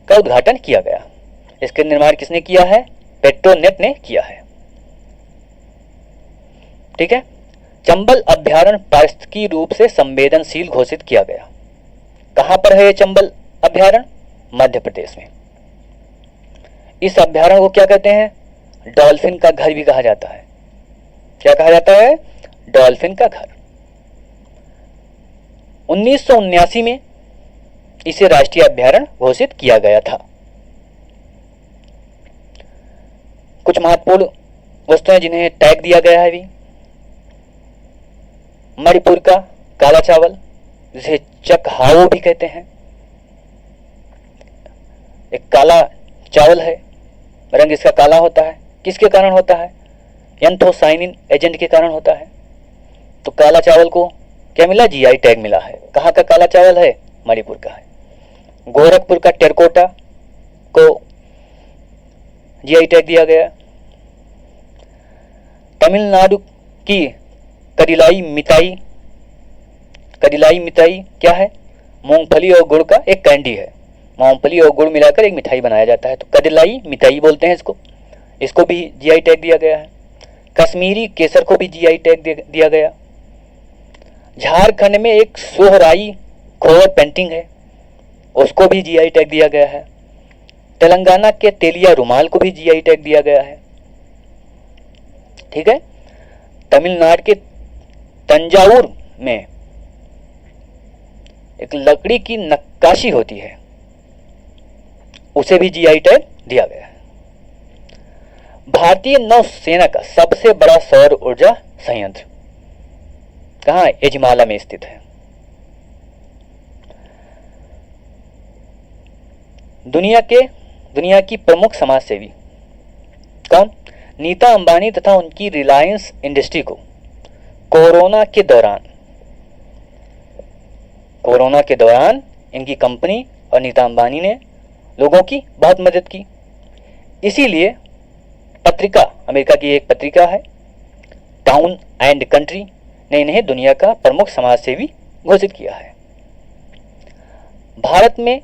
का उद्घाटन किया गया। इसके निर्माण किसने किया है? पेट्रोनेट ने किया है। ठीक है। चंबल अभ्यारण्य पारिस्थितिकी रूप से संवेदनशील घोषित किया गया। कहां पर है यह चंबल अभ्यारण्य? मध्य प्रदेश में। इस अभ्यारण्य को क्या कहते हैं? डॉल्फिन का घर भी कहा जाता है। क्या कहा जाता है? डॉल्फिन का घर। 1979 में इसे राष्ट्रीय अभ्यारण्य घोषित किया गया था। कुछ महत्वपूर्ण वस्तुएं जिन्हें टैग दिया गया है अभी, मणिपुर का काला चावल जिसे चकहाओ भी कहते हैं, एक काला चावल है, रंग इसका काला होता है। किसके कारण होता है? एंथोसाइनिन एजेंट के कारण होता है। तो काला चावल को क्या मिला? जीआई टैग मिला है। कहाँ का काला चावल है? मणिपुर का है। गोरखपुर का टेरकोटा को जीआई टैग दिया गया। तमिलनाडु की कदिलाई मिठाई, कदिलाई मिठाई क्या है? मूंगफली और गुड़ का एक कैंडी है। मूंगफली और गुड़ मिलाकर एक मिठाई बनाया जाता है, तो कदिलाई मिठाई बोलते हैं इसको। इसको भी जीआई टैग दिया गया है। कश्मीरी केसर को भी जीआई टैग दिया गया। झारखंड में एक सोहराई खोवर पेंटिंग है, उसको भी जीआई टैग दिया गया है। तेलंगाना के तेलिया रुमाल को भी जीआई टैग दिया गया है। ठीक है। तमिलनाडु के तंजावुर में एक लकड़ी की नक्काशी होती है, उसे भी जीआई टैग दिया गया है। भारतीय नौसेना का सबसे बड़ा सौर ऊर्जा संयंत्र कहाँ है? एजमाला में स्थित है। दुनिया की प्रमुख समाज सेवी कौन? नीता अंबानी तथा उनकी रिलायंस इंडस्ट्री को कोरोना के दौरान इनकी कंपनी और नीता अंबानी ने लोगों की बहुत मदद की। इसीलिए पत्रिका, अमेरिका की एक पत्रिका है टाउन एंड कंट्री, ने इन्हें दुनिया का प्रमुख समाज सेवी घोषित किया है। भारत में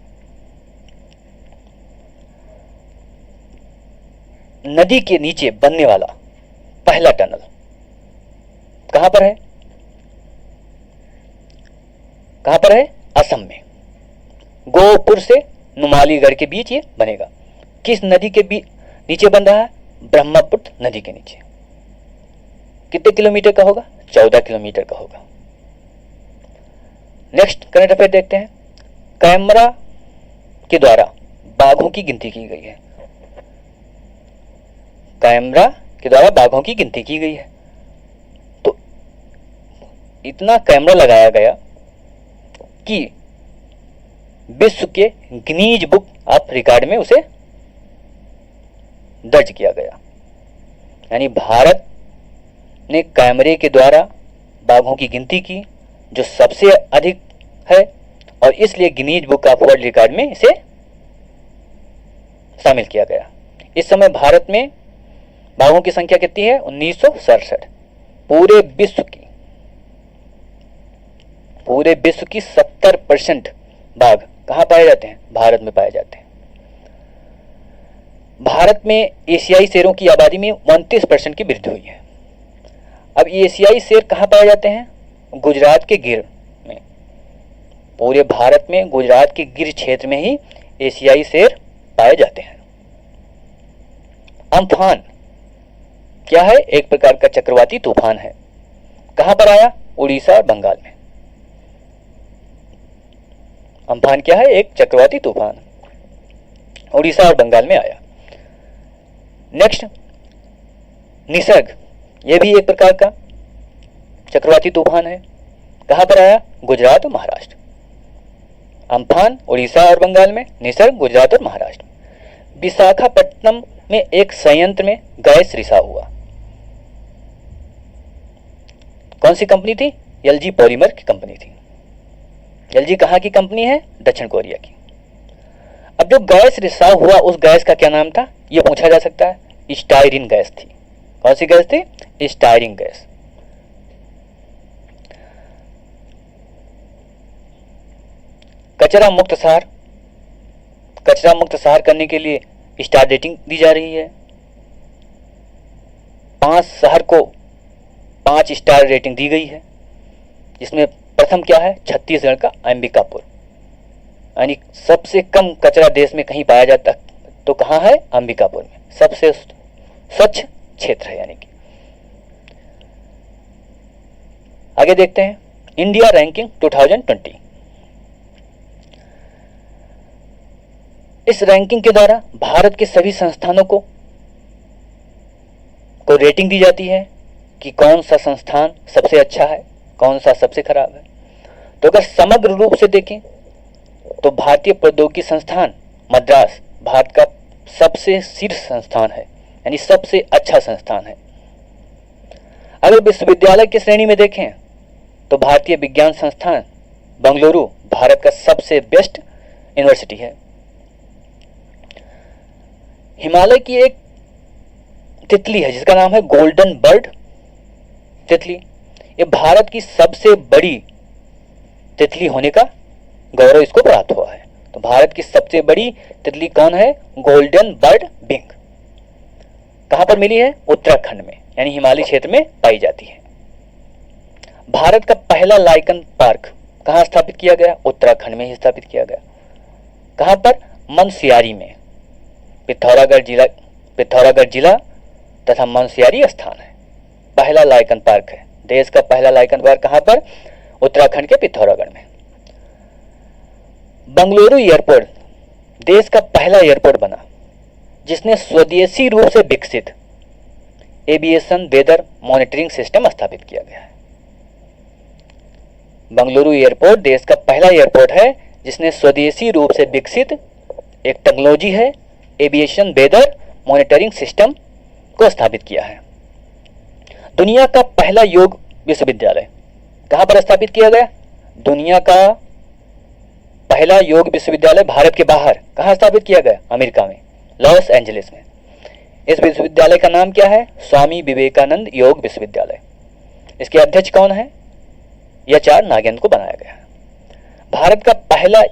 नदी के नीचे बनने वाला पहला टनल कहां पर है? कहां पर है? असम में। गोपुर से नुमालीगढ़ के बीच ये बनेगा। किस नदी के नीचे बन रहा है? ब्रह्मपुत्र नदी के नीचे। कितने किलोमीटर का होगा? 14 किलोमीटर का होगा। नेक्स्ट करंट अफेयर देखते हैं। कैमरा के द्वारा बाघों की गिनती की गई है। कैमरा के द्वारा बाघों की गिनती की गई है, तो इतना कैमरा लगाया गया कि विश्व के गिनीज बुक ऑफ रिकॉर्ड में उसे दर्ज किया गया। यानी भारत ने कैमरे के द्वारा बाघों की गिनती की, जो सबसे अधिक है, और इसलिए Guinness book of world record में इसे शामिल किया गया। इस समय भारत में बाघों की संख्या कितनी है? 1967। पूरे विश्व की 70% बाघ कहां पाए जाते हैं? भारत में पाए जाते हैं। भारत में एशियाई शेरों की आबादी में 29% की वृद्धि हुई है। अब एशियाई शेर कहां पाए जाते हैं? गुजरात के गिर में। पूरे भारत में गुजरात के गिर क्षेत्र में ही एशियाई शेर पाए जाते हैं। अम्फान क्या है? एक प्रकार का चक्रवाती तूफान है। कहां पर आया? उड़ीसा और बंगाल में। अम्फान क्या है? एक चक्रवाती तूफान, उड़ीसा और बंगाल में आया। नेक्स्ट निसर्ग, यह भी एक प्रकार का चक्रवाती तूफान है। कहां पर आया? गुजरात और महाराष्ट्र। अम्फान उड़ीसा और बंगाल में, निसर्ग गुजरात और महाराष्ट्र। विशाखापट्टनम में एक संयंत्र में गैस रिसाव हुआ। कौन सी कंपनी थी? एलजी पॉलीमर की कंपनी थी। एलजी कहां की कंपनी है? दक्षिण कोरिया की। अब जो गैस रिसाव हुआ, उस गैस का क्या नाम था? यह पूछा जा सकता है। स्टायरीन गैस थी। कौन सी गैस थी? Styrene gas. कचरा मुक्त शहर करने के लिए स्टार रेटिंग दी जा रही है। 5 शहर को 5 स्टार रेटिंग दी गई है। इसमें प्रथम क्या है? छत्तीसगढ़ का अंबिकापुर। यानी सबसे कम कचरा देश में कहीं पाया जाता तो कहां है? अंबिकापुर में। सबसे स्वच्छ क्षेत्र है। यानी कि आगे देखते हैं इंडिया रैंकिंग 2020। इस रैंकिंग के द्वारा भारत के सभी संस्थानों को को रेटिंग दी जाती है कि कौन सा संस्थान सबसे अच्छा है, कौन सा सबसे खराब है। तो अगर समग्र रूप से देखें तो भारतीय प्रौद्योगिकी संस्थान मद्रास भारत का सबसे शीर्ष संस्थान है, यानी सबसे अच्छा संस्थान है। अगर विश्वविद्यालय की श्रेणी में देखें तो भारतीय विज्ञान संस्थान बेंगलुरु भारत का सबसे बेस्ट यूनिवर्सिटी है। हिमालय की एक तितली है जिसका नाम है गोल्डन बर्ड तितली। ये भारत की सबसे बड़ी तितली होने का गौरव इसको प्राप्त हुआ है। तो भारत की सबसे बड़ी तितली कौन है? Golden birdwing. कहां पर मिली है? उत्तराखंड में, यानी हिमालय क्षेत्र में पाई जाती है। भारत का पहला लाइकन पार्क कहां स्थापित किया गया? उत्तराखंड में ही स्थापित किया गया। कहां पर? मनस्यारी में। पिथौरागढ़ जिला तथा मनस्यारी स्थान है। पहला लाइकन पार्क है। देश का पहला लाइकन पार्क कहां पर? उत्तराखंड के पिथौरागढ़ में। बेंगलुरु एयरपोर्ट देश का पहला एयरपोर्ट बना जिसने स्वदेशी रूप से विकसित एविएशन वेदर मॉनिटरिंग सिस्टम स्थापित किया गया है। बेंगलुरु एयरपोर्ट देश का पहला एयरपोर्ट है जिसने स्वदेशी रूप से विकसित एक टेक्नोलॉजी है एविएशन वेदर मॉनिटरिंग सिस्टम को स्थापित किया है। दुनिया का पहला योग विश्वविद्यालय कहां पर स्थापित किया गया? दुनिया का पहला योग विश्वविद्यालय भारत के बाहर कहां स्थापित किया गया? अमेरिका में, लॉस एंजलिस में। इस विश्वविद्यालय का नाम क्या है? स्वामी विवेकानंद योग विश्वविद्यालय। इसके अध्यक्ष कौन है? एच.आर. नागेंद्र को बनाया गया। भारत का पहला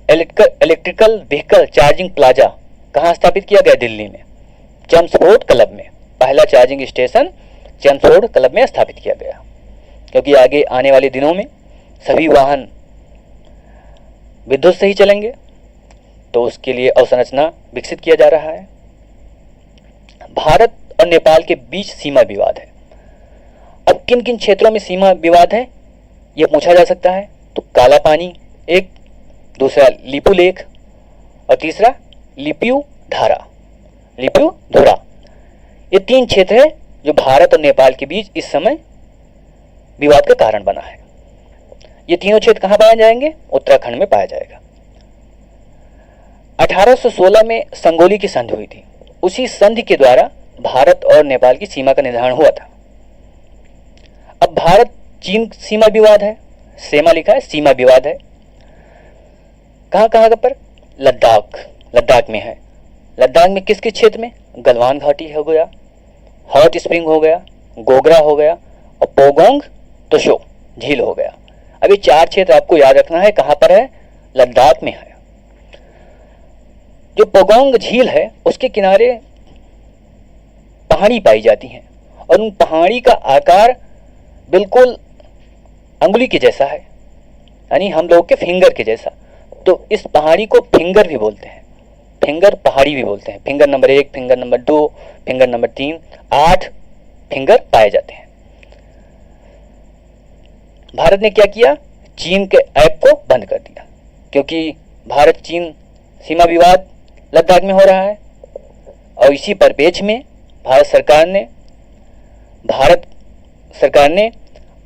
इलेक्ट्रिकल व्हीकल चार्जिंग प्लाजा कहां स्थापित किया गया? दिल्ली में, चेम्सफोर्ड क्लब में। पहला चार्जिंग स्टेशन चेम्सफोर्ड क्लब में स्थापित किया गया, क्योंकि आगे आने वाले दिनों में सभी वाहन विद्युत से ही चलेंगे, तो उसके लिए अवसंरचना विकसित किया जा रहा है। भारत और नेपाल के बीच सीमा विवाद है। अब किन किन क्षेत्रों में सीमा विवाद है यह पूछा जा सकता है। तो काला पानी एक, दूसरा लिपू लेक और तीसरा लिप्यू धुरा। ये तीन क्षेत्र है जो भारत और नेपाल के बीच इस समय विवाद का कारण बना है। ये तीनों क्षेत्र कहां पाए जाएंगे? उत्तराखंड में पाया जाएगा। 1816 में संगोली की संधि हुई थी। उसी संधि के द्वारा भारत और नेपाल की सीमा का निर्धारण हुआ था। अब भारत चीन सीमा विवाद है, सेमा लिखा है, सीमा विवाद है। कहां पर? लद्दाख में है। लद्दाख में किस किस क्षेत्र में? गलवान घाटी हो गया, हॉट स्प्रिंग हो गया, गोगरा हो गया और पोगोंग त्सो झील हो गया। अब ये चार क्षेत्र आपको याद रखना है। कहां पर है? लद्दाख में है। जो पोगोंग झील है उसके किनारे पहाड़ी पाई जाती हैं और उन पहाड़ी का आकार बिल्कुल अंगुली के जैसा है, यानी हम लोग के फिंगर के जैसा। तो इस पहाड़ी को फिंगर भी बोलते हैं, फिंगर पहाड़ी भी बोलते हैं। Finger number 1, finger number 2, finger number 3, 8 finger पाए जाते हैं। भारत ने क्या किया? चीन के ऐप को बंद कर दिया, क्योंकि भारत चीन सीमा विवाद लद्दाख में हो रहा है। और इसी परिप्रेक्ष्य में भारत सरकार ने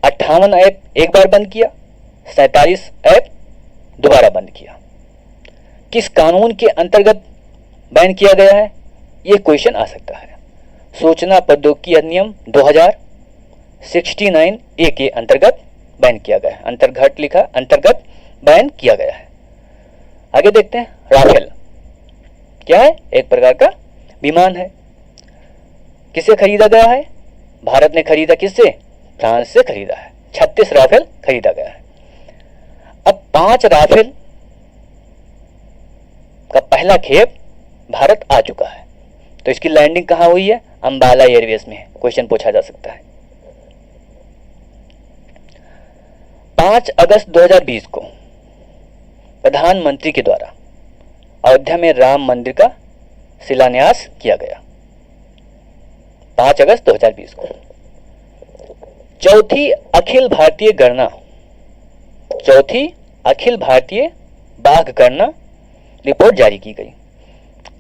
58 ऐप एक बार बंद किया, 47 ऐप दोबारा बंद किया। किस कानून के अंतर्गत बैन किया गया है? यह क्वेश्चन आ सकता है। सूचना प्रौद्योगिकी अधिनियम 2069A के अंतर्गत बैन किया गया है। अंतर्गत लिखा, अंतर्गत बैन किया गया है। आगे देखते हैं। राफेल क्या है? एक प्रकार का विमान है। किससे खरीदा गया है? भारत ने खरीदा। किससे? फ्रांस से खरीदा है। 36 राफेल खरीदा गया है। अब 5 राफेल का पहला खेप भारत आ चुका है। तो इसकी लैंडिंग कहां हुई है? अंबाला एयरवेज में। क्वेश्चन पूछा जा सकता है। 5 अगस्त 2020 को प्रधानमंत्री के द्वारा अयोध्या में राम मंदिर का शिलान्यास किया गया। 5 अगस्त 2020 को। चौथी अखिल भारतीय बाघ गणना रिपोर्ट जारी की गई।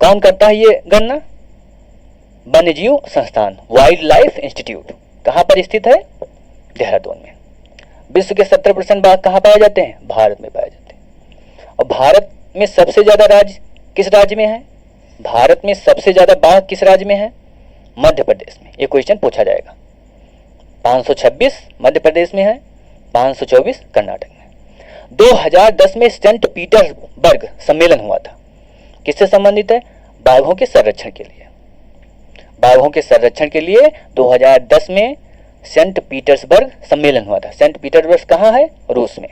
कौन करता है ये गणना? वन्यजीव संस्थान वाइल्ड लाइफ इंस्टीट्यूट कहाँ पर स्थित है? देहरादून में। विश्व के 70% बाघ कहाँ पाए जाते हैं? भारत में पाए जाते हैं। और भारत में सबसे ज्यादा राज्य किस राज्य में है? भारत में सबसे ज्यादा बाघ किस राज्य में है? मध्य प्रदेश में। ये क्वेश्चन पूछा जाएगा। 526 मध्य प्रदेश में है, 524 कर्नाटक में। 2010 में सेंट पीटर्सबर्ग सम्मेलन हुआ था। किससे संबंधित है? बाघों के संरक्षण के लिए। बाघों के संरक्षण के लिए 2010 में सेंट पीटर्सबर्ग सम्मेलन हुआ था। सेंट पीटर्सबर्ग कहाँ है? रूस में।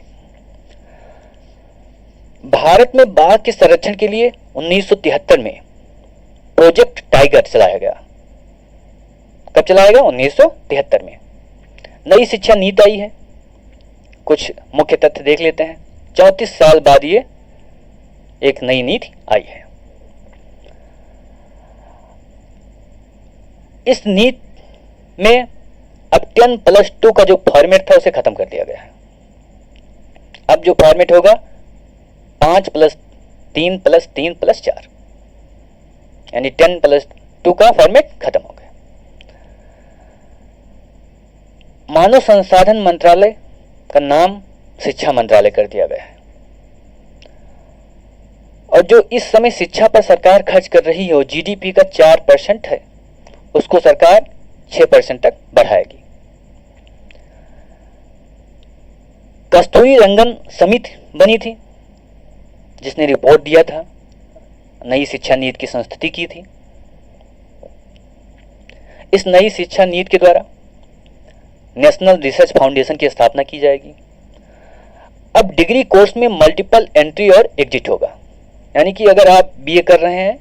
भारत में बाघ के संरक्षण के लिए 1973 में प्रोजेक्ट टाइगर चलाया गया। कब चलाया गया? 1973 में। नई शिक्षा नीति आई है। कुछ मुख्य तथ्य देख लेते हैं। 34 साल बाद ये एक नई नीति आई है। इस नीति में अब 10+2 का जो फॉर्मेट था उसे खत्म कर दिया गया है। अब जो फॉर्मेट होगा 5+3+3+4 यानी 10+2 का फॉर्मेट खत्म हो गया। मानव संसाधन मंत्रालय का नाम शिक्षा मंत्रालय कर दिया गया है। और जो इस समय शिक्षा पर सरकार खर्च कर रही है वो जीडीपी का 4% है, उसको सरकार 6% तक बढ़ाएगी। कस्तूरी रंगन समिति बनी थी जिसने रिपोर्ट दिया था, नई शिक्षा नीति की संस्तुति की थी। इस नई शिक्षा नीति के द्वारा नेशनल रिसर्च फाउंडेशन की स्थापना की जाएगी। अब डिग्री कोर्स में मल्टीपल एंट्री और एग्जिट होगा, यानी कि अगर आप बीए कर रहे हैं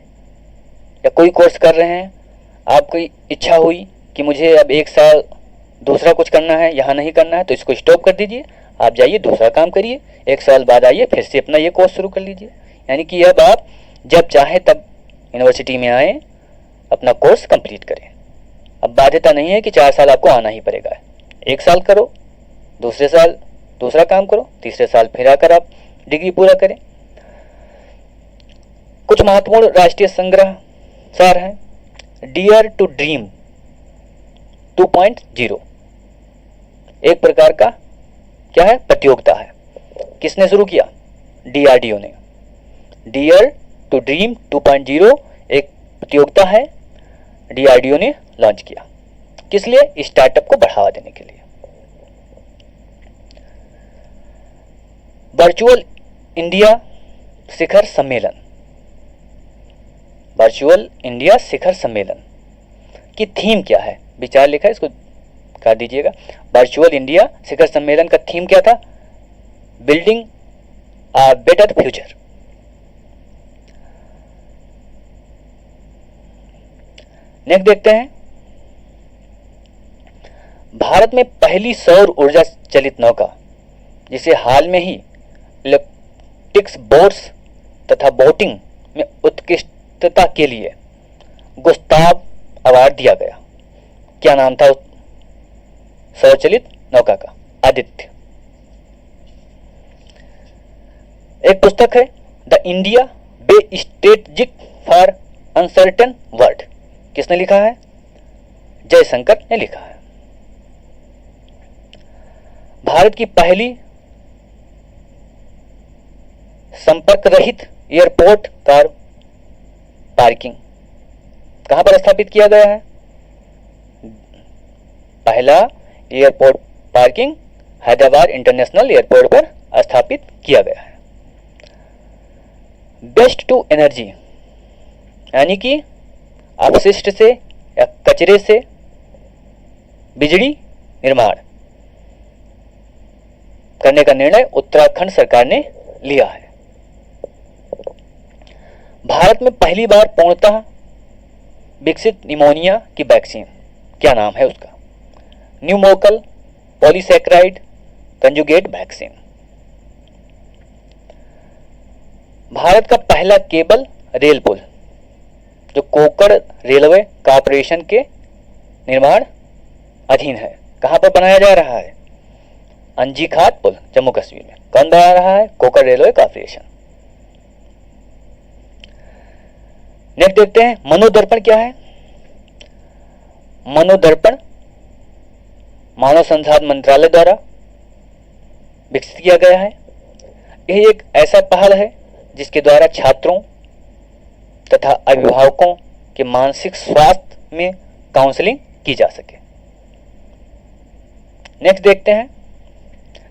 या कोई कोर्स कर रहे हैं, आपको इच्छा हुई कि मुझे अब 1 साल दूसरा कुछ करना है, यहाँ नहीं करना है, तो इसको स्टॉप कर दीजिए, आप जाइए दूसरा काम करिए, 1 साल बाद आइए फिर से अपना ये कोर्स शुरू कर लीजिए। यानी कि अब आप जब चाहे तब यूनिवर्सिटी में आए, अपना कोर्स कंप्लीट करें। अब बाध्यता नहीं है कि 4 साल आपको आना ही पड़ेगा। 1 साल करो, दूसरे साल दूसरा काम करो, तीसरे साल फिर आकर आप डिग्री पूरा करें। कुछ महत्वपूर्ण राष्ट्रीय संग्रह सार हैं। डियर टू ड्रीम 2.0 एक प्रकार का क्या है? प्रतियोगिता है। किसने शुरू किया? डीआरडीओ ने। डियर टू ड्रीम 2.0 एक प्रतियोगिता है, डीआरडीओ ने लॉन्च किया। किस लिए? स्टार्टअप को बढ़ावा देने के लिए। वर्चुअल इंडिया शिखर सम्मेलन, वर्चुअल इंडिया शिखर सम्मेलन की थीम क्या है? विचार लिखा है, इसको कर दीजिएगा। वर्चुअल इंडिया शिखर सम्मेलन का थीम क्या था? Building a better future. Next देखते हैं, भारत में पहली सौर ऊर्जा चलित नौका जिसे हाल में ही इलेक्ट्रिक्स बोट्स तथा बोटिंग में उत्कृष्टता के लिए गुस्ताव अवार्ड दिया गया। क्या नाम था उस सौर चलित नौका का? आदित्य। एक पुस्तक है the India way strategic for uncertain world. किसने लिखा है? जयशंकर ने लिखा है। भारत की पहली संपर्क रहित एयरपोर्ट कार पार्किंग कहां पर स्थापित किया गया है? पहला airport parking Hyderabad international airport पर स्थापित किया गया है। वेस्ट टू एनर्जी यानी कि अपशिष्ट से या कचरे से बिजली निर्माण करने का निर्णय उत्तराखंड सरकार ने लिया है। भारत में पहली बार पूर्णतः विकसित निमोनिया की वैक्सीन, क्या नाम है उसका? न्यूमोकल पॉलीसैकेराइड कंजुगेट वैक्सीन। भारत का पहला केबल रेल पुल जो कोकड़ रेलवे कॉर्पोरेशन के निर्माण अधीन है, कहां पर बनाया जा रहा है? अंजीखात पुल, जम्मू कश्मीर में। कौन बना रहा है? कोकड़ रेलवे कॉर्पोरेशन। नेक्स्ट देखते हैं, मनोदर्पण क्या है? मनोदर्पण मानव संसाधन मंत्रालय द्वारा विकसित किया गया है। यह एक ऐसा पहल है जिसके द्वारा छात्रों तथा अभिभावकों के मानसिक स्वास्थ्य में काउंसलिंग की जा सके। नेक्स्ट देखते हैं,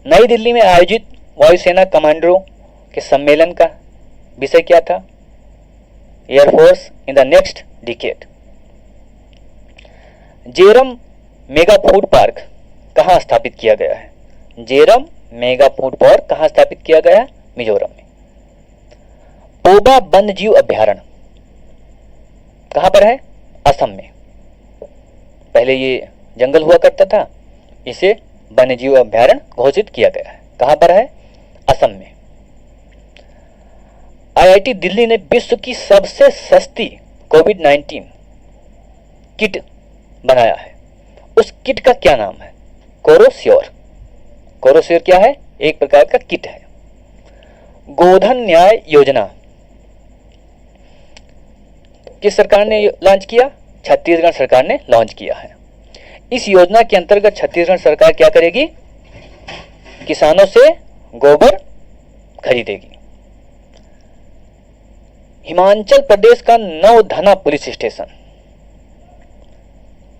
नई दिल्ली में आयोजित वायुसेना कमांडरों के सम्मेलन का विषय क्या था? Air force in the next decade. जेरम मेगा फूड पार्क कहाँ स्थापित किया गया है? जेरम मेगा फूड पार्क कहाँ स्थापित किया गया है? मिजोरम में। पोबा वन्य जीव अभ्यारण्य कहाँ पर है? असम में। पहले ये जंगल हुआ करता था, इसे वन्य जीव अभ्यारण्य घोषित किया गया है। कहाँ पर है? असम में। आईआईटी दिल्ली ने विश्व की सबसे सस्ती कोविड-19 किट बनाया है। उस किट का क्या नाम है? कोरोश्योर। कोरोश्योर क्या है? एक प्रकार का किट है। गोधन न्याय योजना किस सरकार ने लॉन्च किया? छत्तीसगढ़ सरकार ने लॉन्च किया है। इस योजना के अंतर्गत छत्तीसगढ़ सरकार क्या करेगी? किसानों से गोबर खरीदेगी। हिमाचल प्रदेश का नवधना पुलिस स्टेशन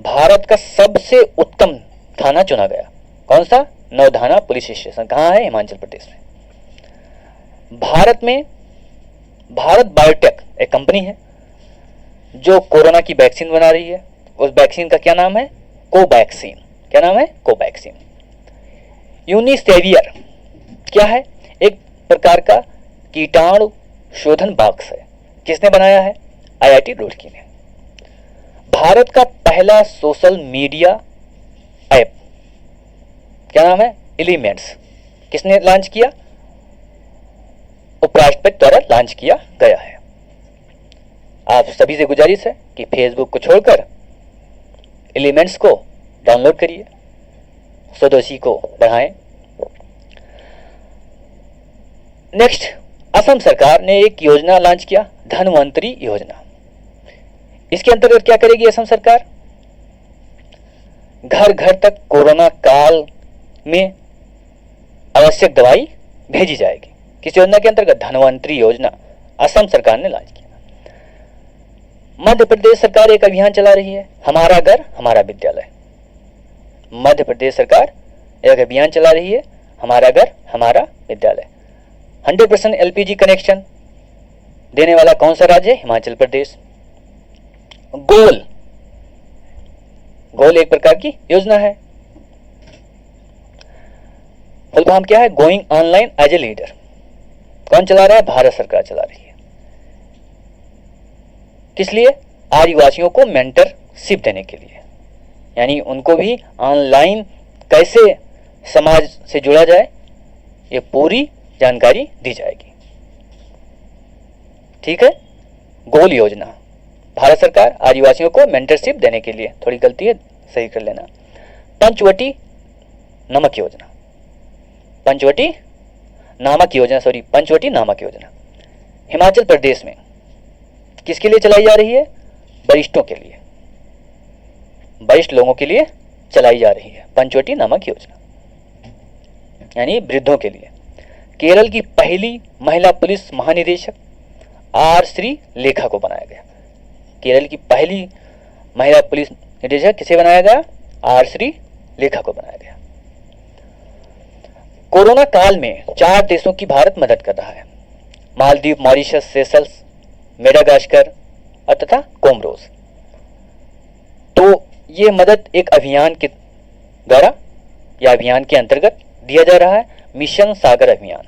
भारत का सबसे उत्तम थाना चुना गया। कौन सा? नवधाना पुलिस स्टेशन। कहां है? हिमाचल प्रदेश में। भारत में भारत बायोटेक एक कंपनी है जो कोरोना की वैक्सीन बना रही है। उस वैक्सीन का क्या नाम है? कोवैक्सीन। क्या नाम है? कोवैक्सीन। यूनिसेवियर क्या है? एक प्रकार का कीटाणु शोधन बॉक्स है। किसने बनाया है? आईआईटी रुड़की ने। भारत का पहला सोशल मीडिया ऐप क्या नाम है? एलिमेंट्स। किसने लॉन्च किया? उपराष्ट्रपति द्वारा लॉन्च किया गया है। आप सभी से गुजारिश है कि फेसबुक को छोड़कर एलिमेंट्स को डाउनलोड करिए, स्वदेशी को बढ़ाएं। नेक्स्ट, असम सरकार ने एक योजना लॉन्च किया, धनवंतरी योजना। इसके अंतर्गत क्या करेगी असम सरकार? घर घर तक कोरोना काल में आवश्यक दवाई भेजी जाएगी। किस योजना के अंतर्गत? धनवंतरी योजना असम सरकार ने लॉन्च किया। मध्य प्रदेश सरकार एक अभियान चला रही है, हमारा घर हमारा विद्यालय। मध्य प्रदेश सरकार एक अभियान चला रही है, हमारा घर हमारा विद्यालय। 100% एलपीजी कनेक्शन देने वाला कौन सा राज्य है? हिमाचल प्रदेश। गोल एक प्रकार की योजना है। फुल फॉर्म क्या है? Going online as a leader. कौन चला रहा है? भारत सरकार चला रही है। किस लिए? आदिवासियों को मेंटरशिप देने के लिए, यानी उनको भी ऑनलाइन कैसे समाज से जुड़ा जाए, ये पूरी जानकारी दी जाएगी। ठीक है। गोल योजना, भारत सरकार आदिवासियों को मेंटरशिप देने के लिए। थोड़ी गलती है, सही कर लेना। पंचवटी नमक योजना, पंचवटी नामक योजना हिमाचल प्रदेश में किसके लिए चलाई जा रही है? वरिष्ठों के लिए, वरिष्ठ लोगों के लिए चलाई जा रही है पंचवटी नामक योजना, यानी वृद्धों के लिए। केरल की पहली महिला पुलिस महानिदेशक आर श्री लेखा को बनाया गया। केरल की पहली महिला पुलिस निदेशक किसे बनाया गया? आर श्री लेखा को बनाया गया। कोरोना काल में 4 देशों की भारत मदद कर रहा है, मालदीव, मॉरिशस, सेशल्स, मेडागास्कर और तथा कोमरोस। तो ये मदद एक अभियान के द्वारा या अभियान के अंतर्गत दिया जा रहा है, मिशन सागर अभियान।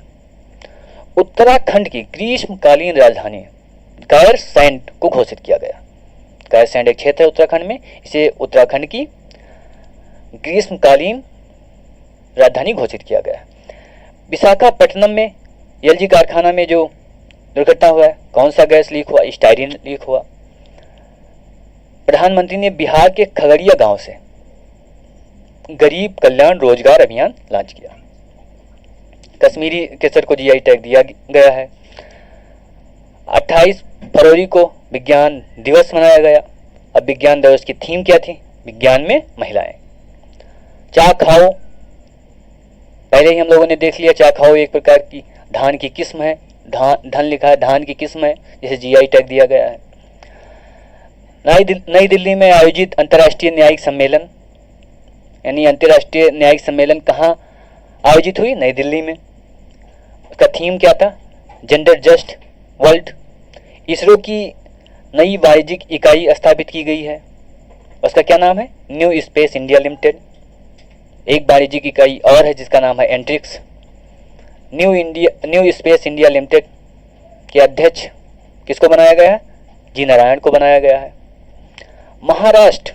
उत्तराखंड की ग्रीष्मकालीन राजधानी गैरसैंण को घोषित किया गया। गैरसैंण एक क्षेत्र है उत्तराखंड में, इसे उत्तराखंड की ग्रीष्मकालीन राजधानी घोषित किया गया। विशाखापट्टनम में एलजी कारखाना में जो दुर्घटना हुआ है, कौन सा गैस लीक हुआ? स्टाइरिन लीक हुआ। प्रधानमंत्री ने बिहार के खगड़िया गांव से गरीब कल्याण रोजगार अभियान लॉन्च किया। कश्मीरी केसर को जीआई टैग दिया गया है। 28 फरवरी को विज्ञान दिवस मनाया गया। अब विज्ञान दिवस की थीम क्या थी? विज्ञान में महिलाएं। चाक खाओ, पहले ही हम लोगों ने देख लिया, चाक खाओ एक प्रकार की धान की किस्म है, धन लिखा है, धान की किस्म है जिसे जीआई टैग दिया गया है। नई दिल्ली में आयोजित अंतर्राष्ट्रीय न्यायिक सम्मेलन, यानी अंतर्राष्ट्रीय न्यायिक सम्मेलन कहाँ आयोजित हुई? नई दिल्ली में। उसका थीम क्या था? Gender just world. इसरो की नई वाणिज्यिक इकाई स्थापित की गई है, उसका क्या नाम है? New space India limited. एक वाणिज्यिक इकाई और है जिसका नाम है Antrix. New space India limited के अध्यक्ष किसको बनाया गया है? जी नारायण को बनाया गया है। महाराष्ट्र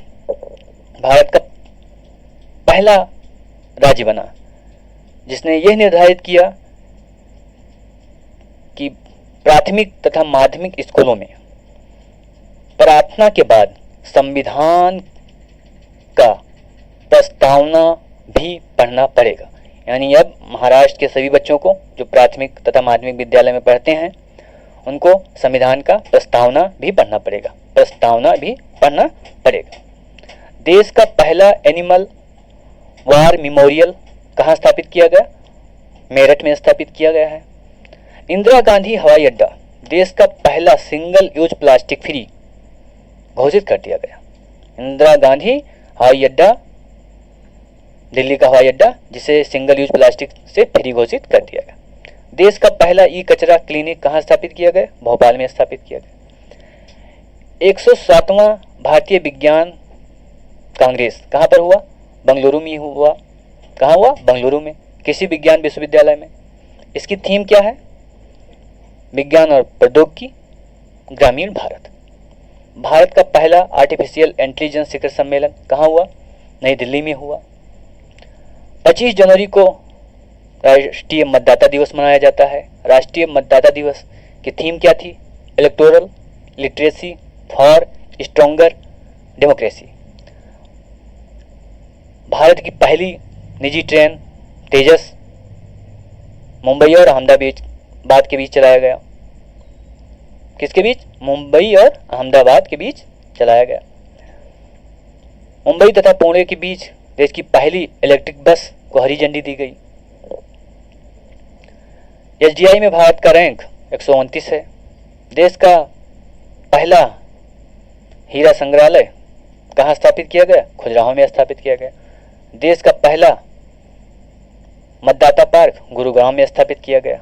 भारत का पहला राज्य बना जिसने यह निर्धारित किया कि प्राथमिक तथा माध्यमिक स्कूलों में प्रार्थना के बाद संविधान का प्रस्तावना भी पढ़ना पड़ेगा। यानी अब महाराष्ट्र के सभी बच्चों को जो प्राथमिक तथा माध्यमिक विद्यालय में पढ़ते हैं उनको संविधान का प्रस्तावना भी पढ़ना पड़ेगा, प्रस्तावना भी पढ़ना पड़ेगा। देश का पहला एनिमल वार मेमोरियल कहाँ स्थापित किया गया? मेरठ में स्थापित किया गया है। इंदिरा गांधी हवाई अड्डा देश का पहला सिंगल यूज प्लास्टिक फ्री घोषित कर दिया गया। इंदिरा गांधी हवाई अड्डा, दिल्ली का हवाई अड्डा जिसे सिंगल यूज प्लास्टिक से फ्री घोषित कर दिया गया। देश का पहला ई कचरा क्लिनिक कहाँ स्थापित किया गया? भोपाल में स्थापित किया गया। 107वां भारतीय विज्ञान कांग्रेस कहाँ पर हुआ? बंगलुरु में हुआ। कहाँ हुआ? बंगलुरु में, कृषि विज्ञान विश्वविद्यालय में। इसकी थीम क्या है? विज्ञान और प्रौद्योगिकी ग्रामीण भारत। भारत का पहला आर्टिफिशियल इंटेलिजेंस शिखर सम्मेलन कहाँ हुआ? नई दिल्ली में हुआ। 25 जनवरी को राष्ट्रीय मतदाता दिवस मनाया जाता है। राष्ट्रीय मतदाता दिवस की थीम क्या थी? Electoral literacy for stronger democracy. Bharat की पहली निजी ट्रेन तेजस मुंबई और अहमदाबाद के बीच चलाया गया। किसके बीच? मुंबई और अहमदाबाद के बीच चलाया गया। मुंबई तथा पुणे के बीच देश की पहली इलेक्ट्रिक बस को हरी झंडी दी गई। एसडीआई में भारत का रैंक 129 है। देश का पहला हीरा संग्रहालय कहाँ स्थापित किया गया? खजुराहो में स्थापित किया गया। देश का पहला मतदाता पार्क गुरुग्राम में स्थापित किया गया।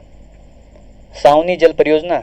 साउनी जल परियोजना